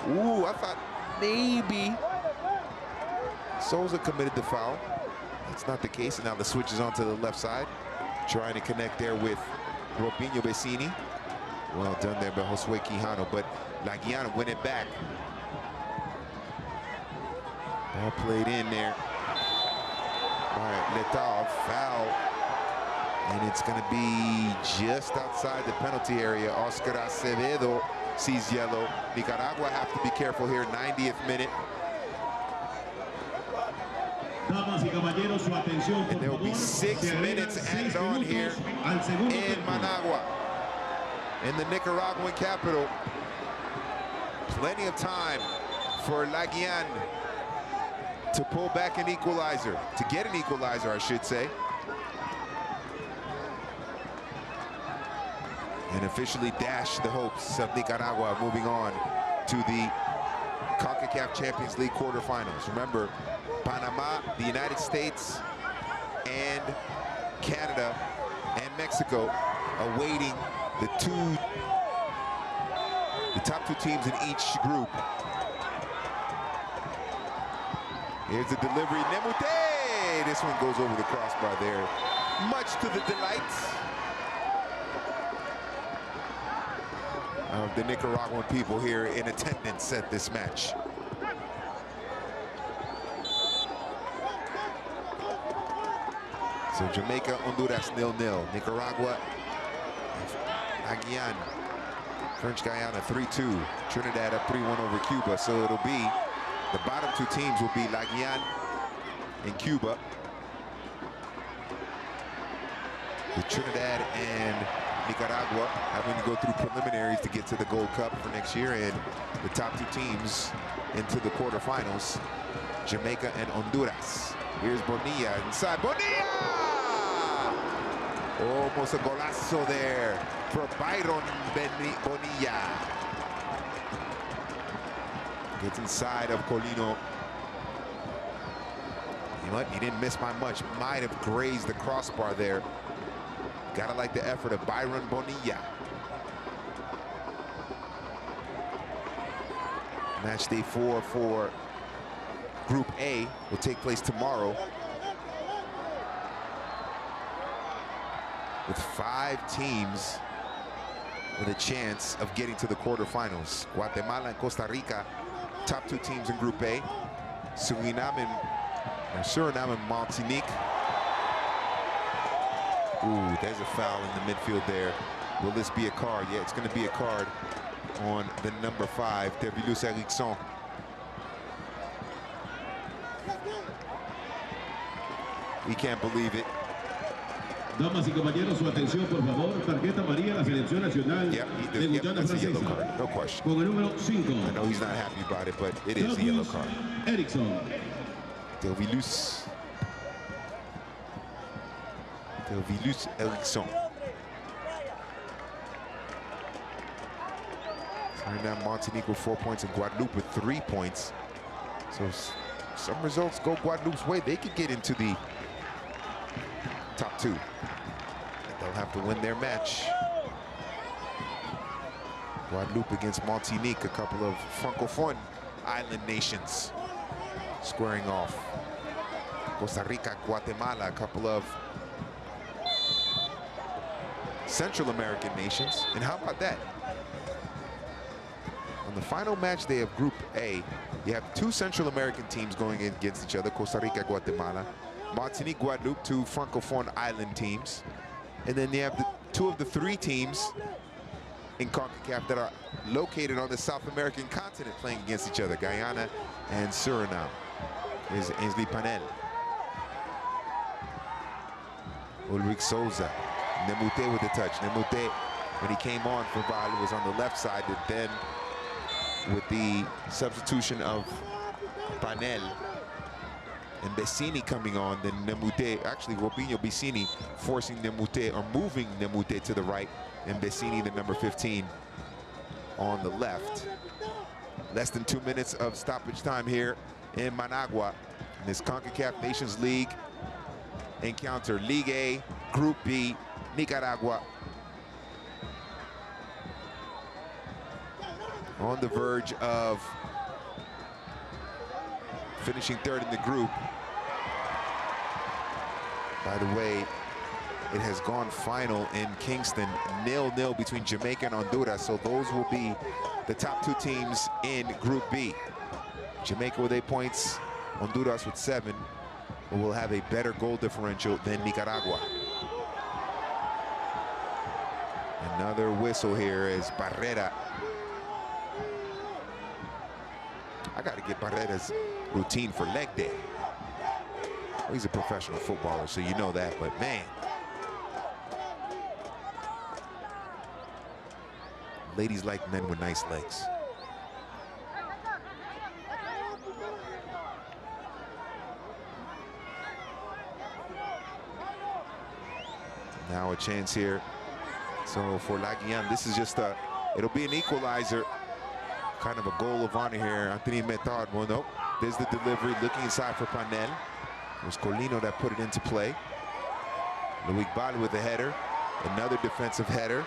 Ooh, I thought maybe Souza committed the foul. That's not the case. And now the switch is onto the left side. Trying to connect there with Robinho Vecini. Well done there by Josue Quijano, but La Guiana win it back. Ball played in there by Letal, foul. And it's going to be just outside the penalty area. Oscar Acevedo sees yellow. Nicaragua have to be careful here, 90th minute. And there will be 6 minutes added on here in Managua, in the Nicaraguan capital. Plenty of time for La Guiana to pull back an equalizer, to get an equalizer, I should say. And officially dash the hopes of Nicaragua moving on to the Concacaf Champions League quarterfinals. Remember, Panama, the United States, and Canada and Mexico awaiting the top 2 teams in each group. Here's the delivery, Nemute! This one goes over the crossbar there, much to the delight of the Nicaraguan people here in attendance at this match. So Jamaica, Honduras 0-0. Nicaragua, La Guiana, French Guiana 3-2. Trinidad up 3-1 over Cuba. So it'll be, the bottom 2 teams will be La Guiana and Cuba. With Trinidad and Nicaragua having to go through preliminaries to get to the Gold Cup for next year, and the top 2 teams into the quarterfinals, Jamaica and Honduras. Here's Bonilla inside. Bonilla! Almost a golazo there for Byron Bonilla. Gets inside of Colino. You know what? He didn't miss by much. Might have grazed the crossbar there. Gotta like the effort of Byron Bonilla. Match day 4 for Group A will take place tomorrow, with 5 teams with a chance of getting to the quarterfinals. Guatemala and Costa Rica, top 2 teams in Group A. Suriname and Martinique. Ooh, there's a foul in the midfield there. Will this be a card? Yeah, it's going to be a card on the number 5, Tervilus Erickson. He can't believe it. Damas y caballeros, su atención, por favor. Tarjeta amarilla, la selección nacional de Guyana Francesa. No question. Con el número 5. I know he's not happy about it, but it is a yellow card. Erickson. Tervilus Erickson. Right now, Martinique with 4 points and Guadeloupe with 3 points. So some results go Guadeloupe's way. They could get into the top 2. They'll have to win their match. Guadeloupe against Martinique, a couple of Francophone island nations squaring off. Costa Rica, Guatemala, a couple of Central American nations. And how about that? On the final match day of Group A, you have 2 Central American teams going against each other, Costa Rica, Guatemala. Martinique, Guadeloupe, 2 Francophone island teams. And then you have the 2 of the 3 teams in CONCACAF that are located on the South American continent playing against each other, Guyana and Suriname. Here's Ainsley Panel. Ulrich Souza Nemute with the touch. Nemute, when he came on for Val, was on the left side, and then with the substitution of Panel and Bessini coming on, then Nemute, actually Robinho Bessini forcing Nemute, or moving Nemute to the right, and Bessini, the number 15, on the left. Less than 2 minutes of stoppage time here in Managua in this Concacaf Nations League encounter. League A, Group B, Nicaragua on the verge of finishing third in the group. By the way, it has gone final in Kingston, 0-0 between Jamaica and Honduras, so those will be the top two teams in Group B. Jamaica with 8 points, Honduras with 7, but will have a better goal differential than Nicaragua. Another whistle here is Barrera. I got to get Barrera's routine for leg day. Well, he's a professional footballer, so you know that, but man. Ladies like men with nice legs. Now a chance here. So for La Guiana, this is just a, it'll be an equalizer. Kind of a goal of honor here. Anthony Metard, well, nope. There's the delivery, looking inside for Panel. It was Colino that put it into play. Luis Bali with the header. Another defensive header.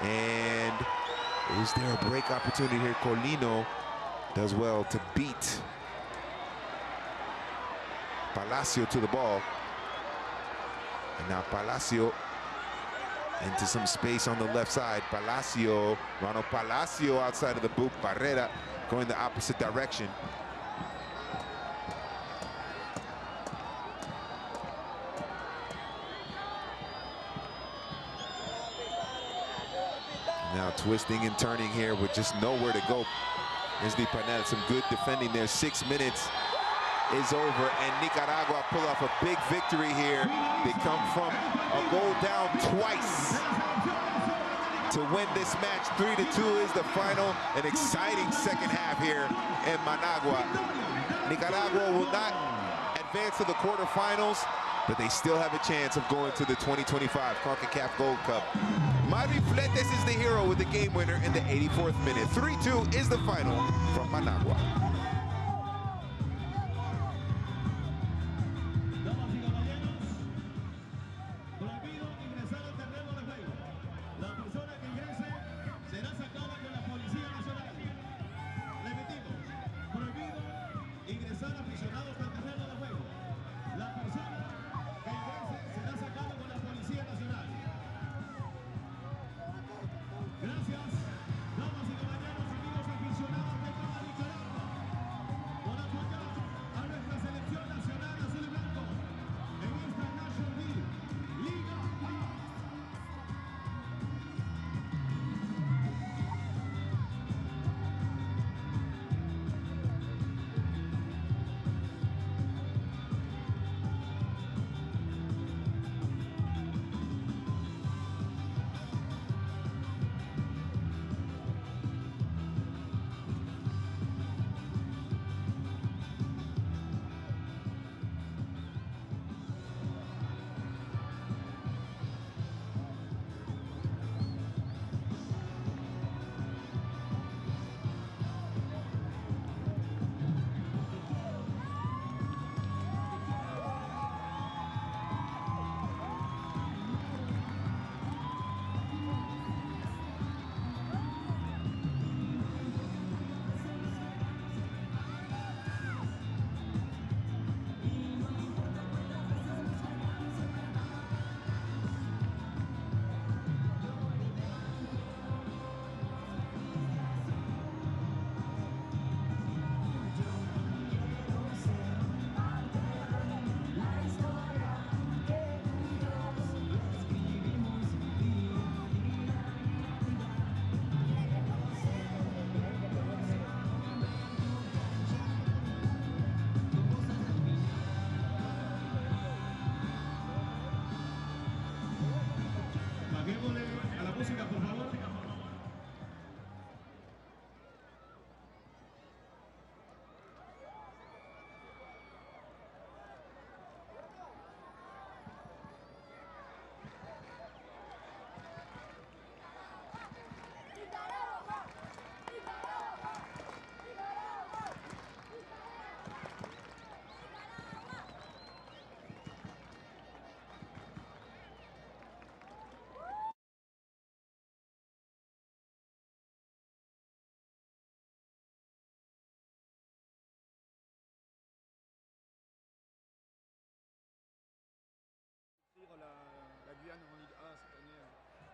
And is there a break opportunity here? Colino does well to beat Palacio to the ball. And now Palacio into some space on the left side. Palacio, Ronald Palacio outside of the boot. Barrera going the opposite direction. Now twisting and turning here with just nowhere to go. Here's the Panel, some good defending there. 6 minutes is over, and Nicaragua pull off a big victory here. They come from a goal down twice to win this match. 3-2 is the final. An exciting second half here in Managua. Nicaragua will not advance to the quarterfinals, but they still have a chance of going to the 2025 Concacaf Gold Cup. Mari Fletes is the hero with the game winner in the 84th minute. 3-2 is the final from Managua.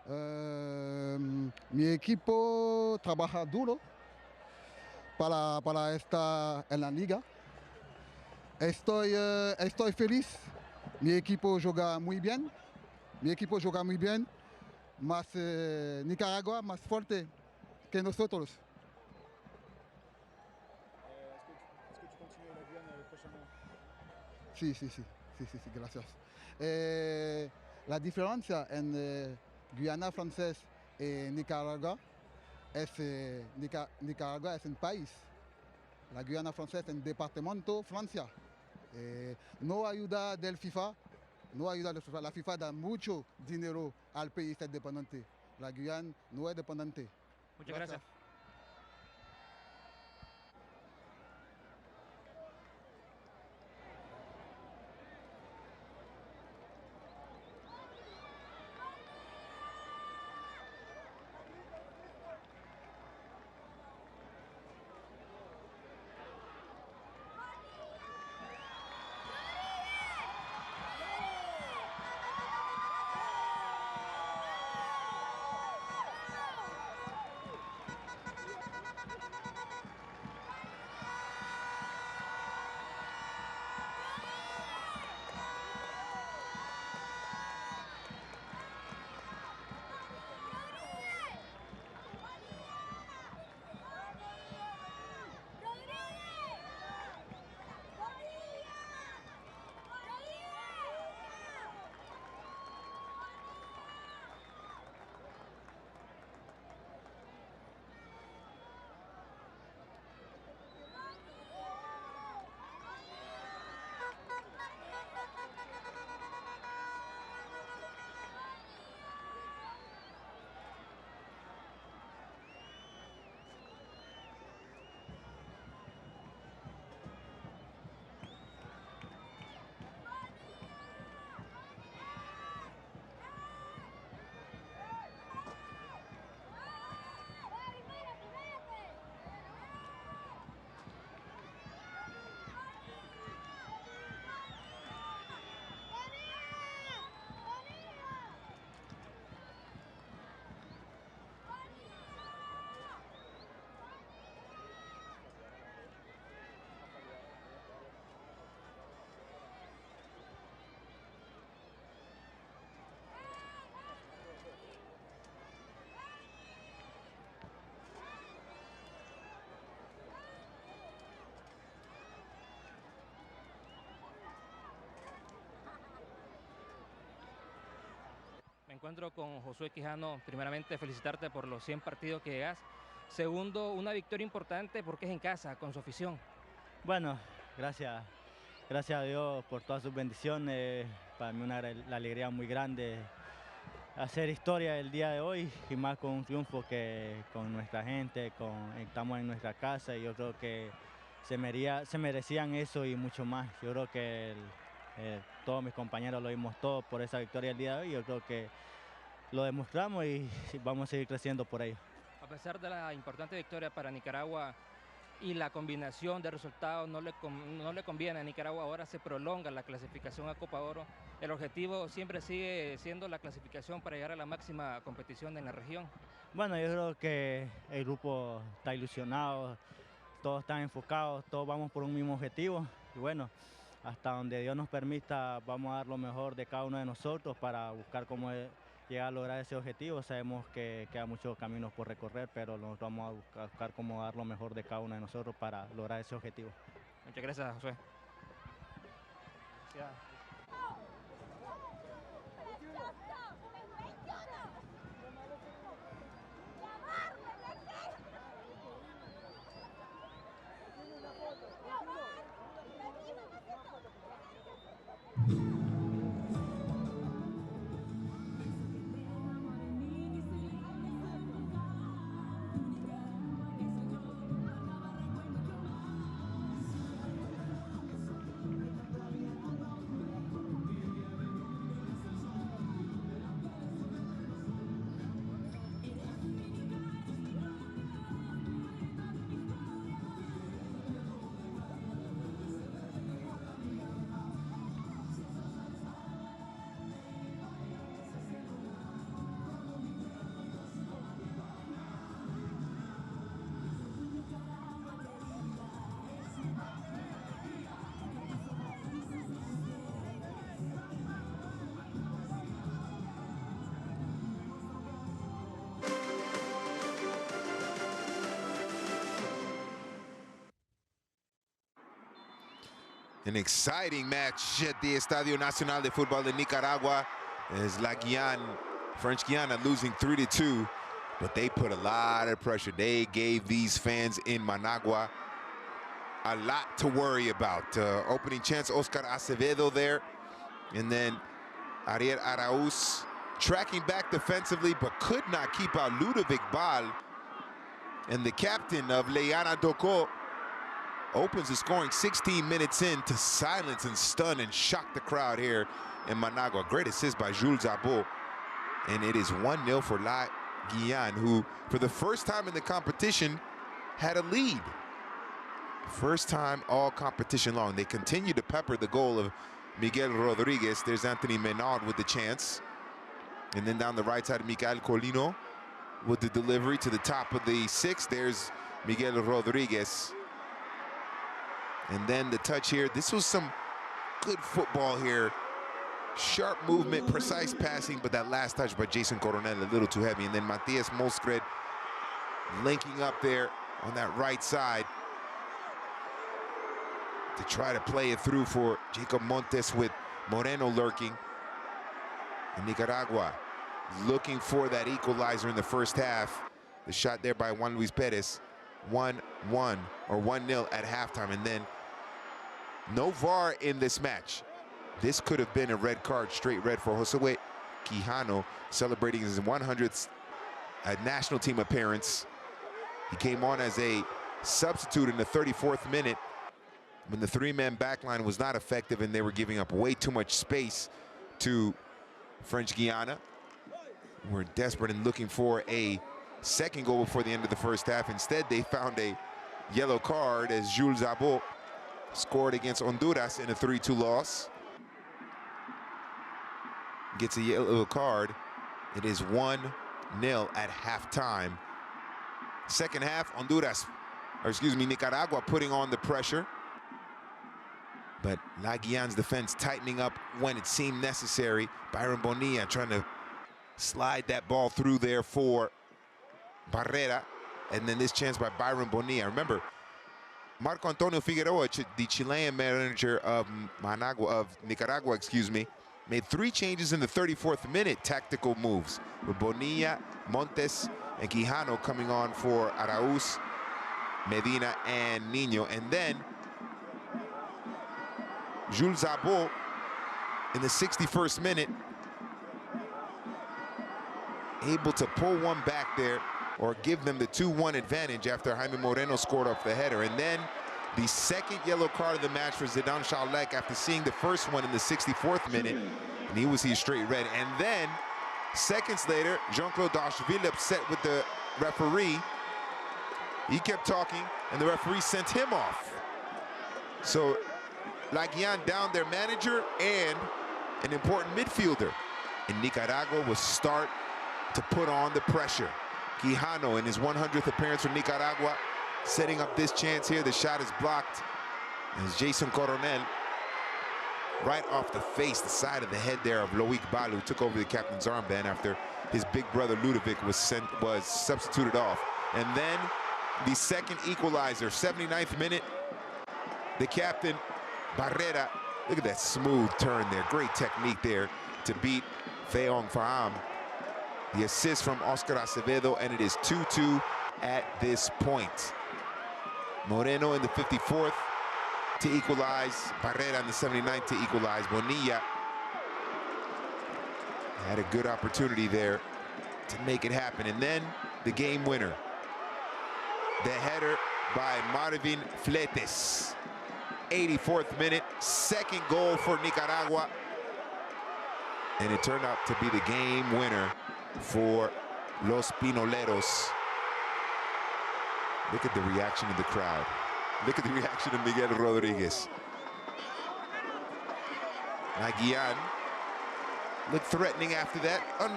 Mi equipo trabaja duro para estar en la liga. Estoy feliz. Mi equipo juega muy bien. Más Nicaragua más fuerte que nosotros. Sí, gracias. La diferencia en Guiana francés y Nicaragua es Nicaragua es un país. La Guiana francés es un departamento Francia. No ayuda del FIFA. La FIFA da mucho dinero al país independiente. La Guiana no es dependiente. Muchas gracias. Me encuentro con Josué Quijano. Primeramente, felicitarte por los 100 partidos que llegas. Segundo, una victoria importante porque es en casa, con su afición. Bueno, gracias a Dios por todas sus bendiciones. Para mí la alegría muy grande hacer historia el día de hoy y más con un triunfo que con nuestra gente, estamos en nuestra casa y yo creo que se merecían eso y mucho más. Yo creo que todos mis compañeros lo dimos todo por esa victoria el día de hoy. Yo creo que lo demostramos y vamos a seguir creciendo por ello. A pesar de la importante victoria para Nicaragua y la combinación de resultados no le conviene a Nicaragua, ahora se prolonga la clasificación a Copa Oro. El objetivo siempre sigue siendo la clasificación para llegar a la máxima competición en la región. Bueno, yo creo que el grupo está ilusionado, todos están enfocados, todos vamos por un mismo objetivo y bueno, hasta donde Dios nos permita vamos a dar lo mejor de cada uno de nosotros para buscar cómo llegar a lograr ese objetivo. Sabemos que quedan muchos caminos por recorrer, pero nosotros vamos a buscar cómo dar lo mejor de cada uno de nosotros para lograr ese objetivo. Muchas gracias, José. Gracias. An exciting match at the Estadio Nacional de Fútbol de Nicaragua as French Guiana losing 3-2, but they put a lot of pressure. They gave these fans in Managua a lot to worry about. Opening chance, Oscar Acevedo there, and then Ariel Arauz tracking back defensively, but could not keep out Ludovic Bal. And the captain of Leiana Doko opens the scoring 16 minutes in to silence and stun and shock the crowd here in Managua. Great assist by Jules Zabot. And it is 1-0 for La Guiana, who for the first time in the competition had a lead. First time all competition long. They continue to pepper the goal of Miguel Rodriguez. There's Anthony Menard with the chance. And then down the right side, Miguel Colino with the delivery to the top of the six. There's Miguel Rodriguez. And then the touch here. This was some good football here. Sharp movement, precise passing, but that last touch by Jason Coronel a little too heavy. And then Matias Molskred linking up there on that right side to try to play it through for Jacob Montes with Moreno lurking. And Nicaragua looking for that equalizer in the first half. The shot there by Juan Luis Perez. 1-1 or 1-0 at halftime, and then no VAR in this match. This could have been a red card, straight red for Josue Quijano, celebrating his 100th national team appearance. He came on as a substitute in the 34th minute when the three-man backline was not effective and they were giving up way too much space to French Guiana. We're desperate and looking for a second goal before the end of the first half. Instead, they found a yellow card as Jules Zabot scored against Honduras in a 3-2 loss. Gets a yellow card. It is 1-0 at halftime. Second half, Nicaragua putting on the pressure. But La Guiana's defense tightening up when it seemed necessary. Byron Bonilla trying to slide that ball through there for Barrera. And then this chance by Byron Bonilla. Remember, Marco Antonio Figueroa, the Chilean manager of Nicaragua, made 3 changes in the 34th minute, tactical moves, with Bonilla, Montes, and Quijano coming on for Arauz, Medina, and Niño. And then Jules Zabot in the 61st minute, able to pull one back there or give them the 2-1 advantage after Jaime Moreno scored off the header. And then the second yellow card of the match for Zidane Chalek after seeing the first one in the 64th minute, and he was straight red. And then seconds later, Jean-Claude Dashville upset with the referee. He kept talking, and the referee sent him off. So La Guiana down their manager and an important midfielder. And Nicaragua will start to put on the pressure. Quijano in his 100th appearance for Nicaragua, setting up this chance here. The shot is blocked as Jason Coronel, right off the face, the side of the head there of Loic Bal, who took over the captain's armband after his big brother Ludovic was substituted off. And then the second equalizer, 79th minute. The captain, Barrera, look at that smooth turn there. Great technique there to beat Feong Faham. The assist from Oscar Acevedo, and it is 2-2 at this point. Moreno in the 54th to equalize. Barrera in the 79th to equalize. Bonilla had a good opportunity there to make it happen. And then the game winner. The header by Marvin Fletes. 84th minute, second goal for Nicaragua. And it turned out to be the game winner for Los Pinoleros. Look at the reaction of the crowd. Look at the reaction of Miguel Rodriguez. La Guiana looked threatening after that on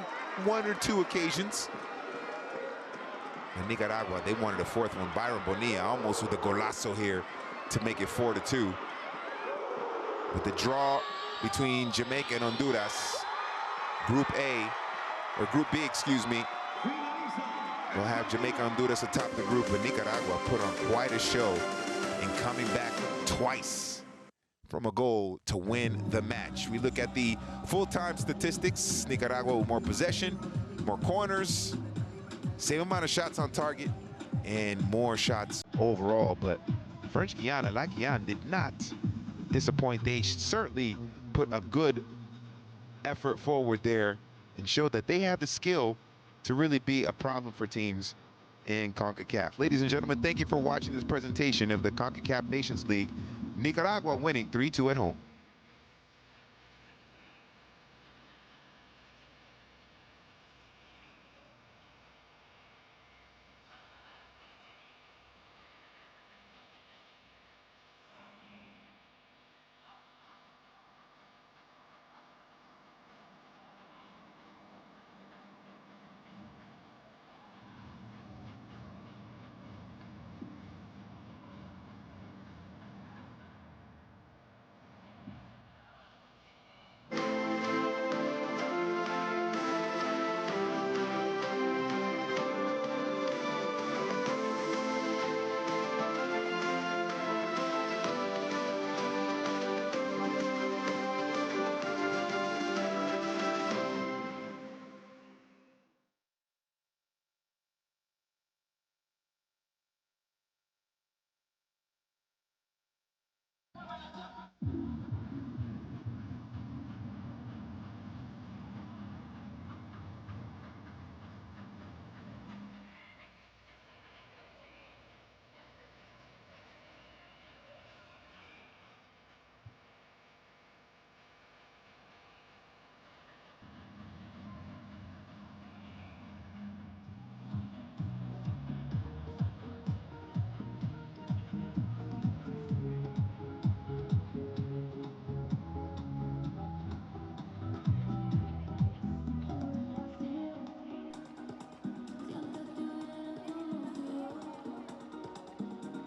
1 or 2 occasions. And Nicaragua, they wanted a 4th one. Byron Bonilla almost with a golazo here to make it 4-2. With the draw between Jamaica and Honduras, Group A, or Group B, we'll have Jamaica and Honduras atop the group, but Nicaragua put on quite a show in coming back twice from a goal to win the match. We look at the full-time statistics. Nicaragua with more possession, more corners, same amount of shots on target, and more shots overall. But French Guiana, like Guiana, did not disappoint. They certainly put a good effort forward there and showed that they have the skill to really be a problem for teams in Concacaf. Ladies and gentlemen, thank you for watching this presentation of the Concacaf Nations League. Nicaragua winning 3-2 at home.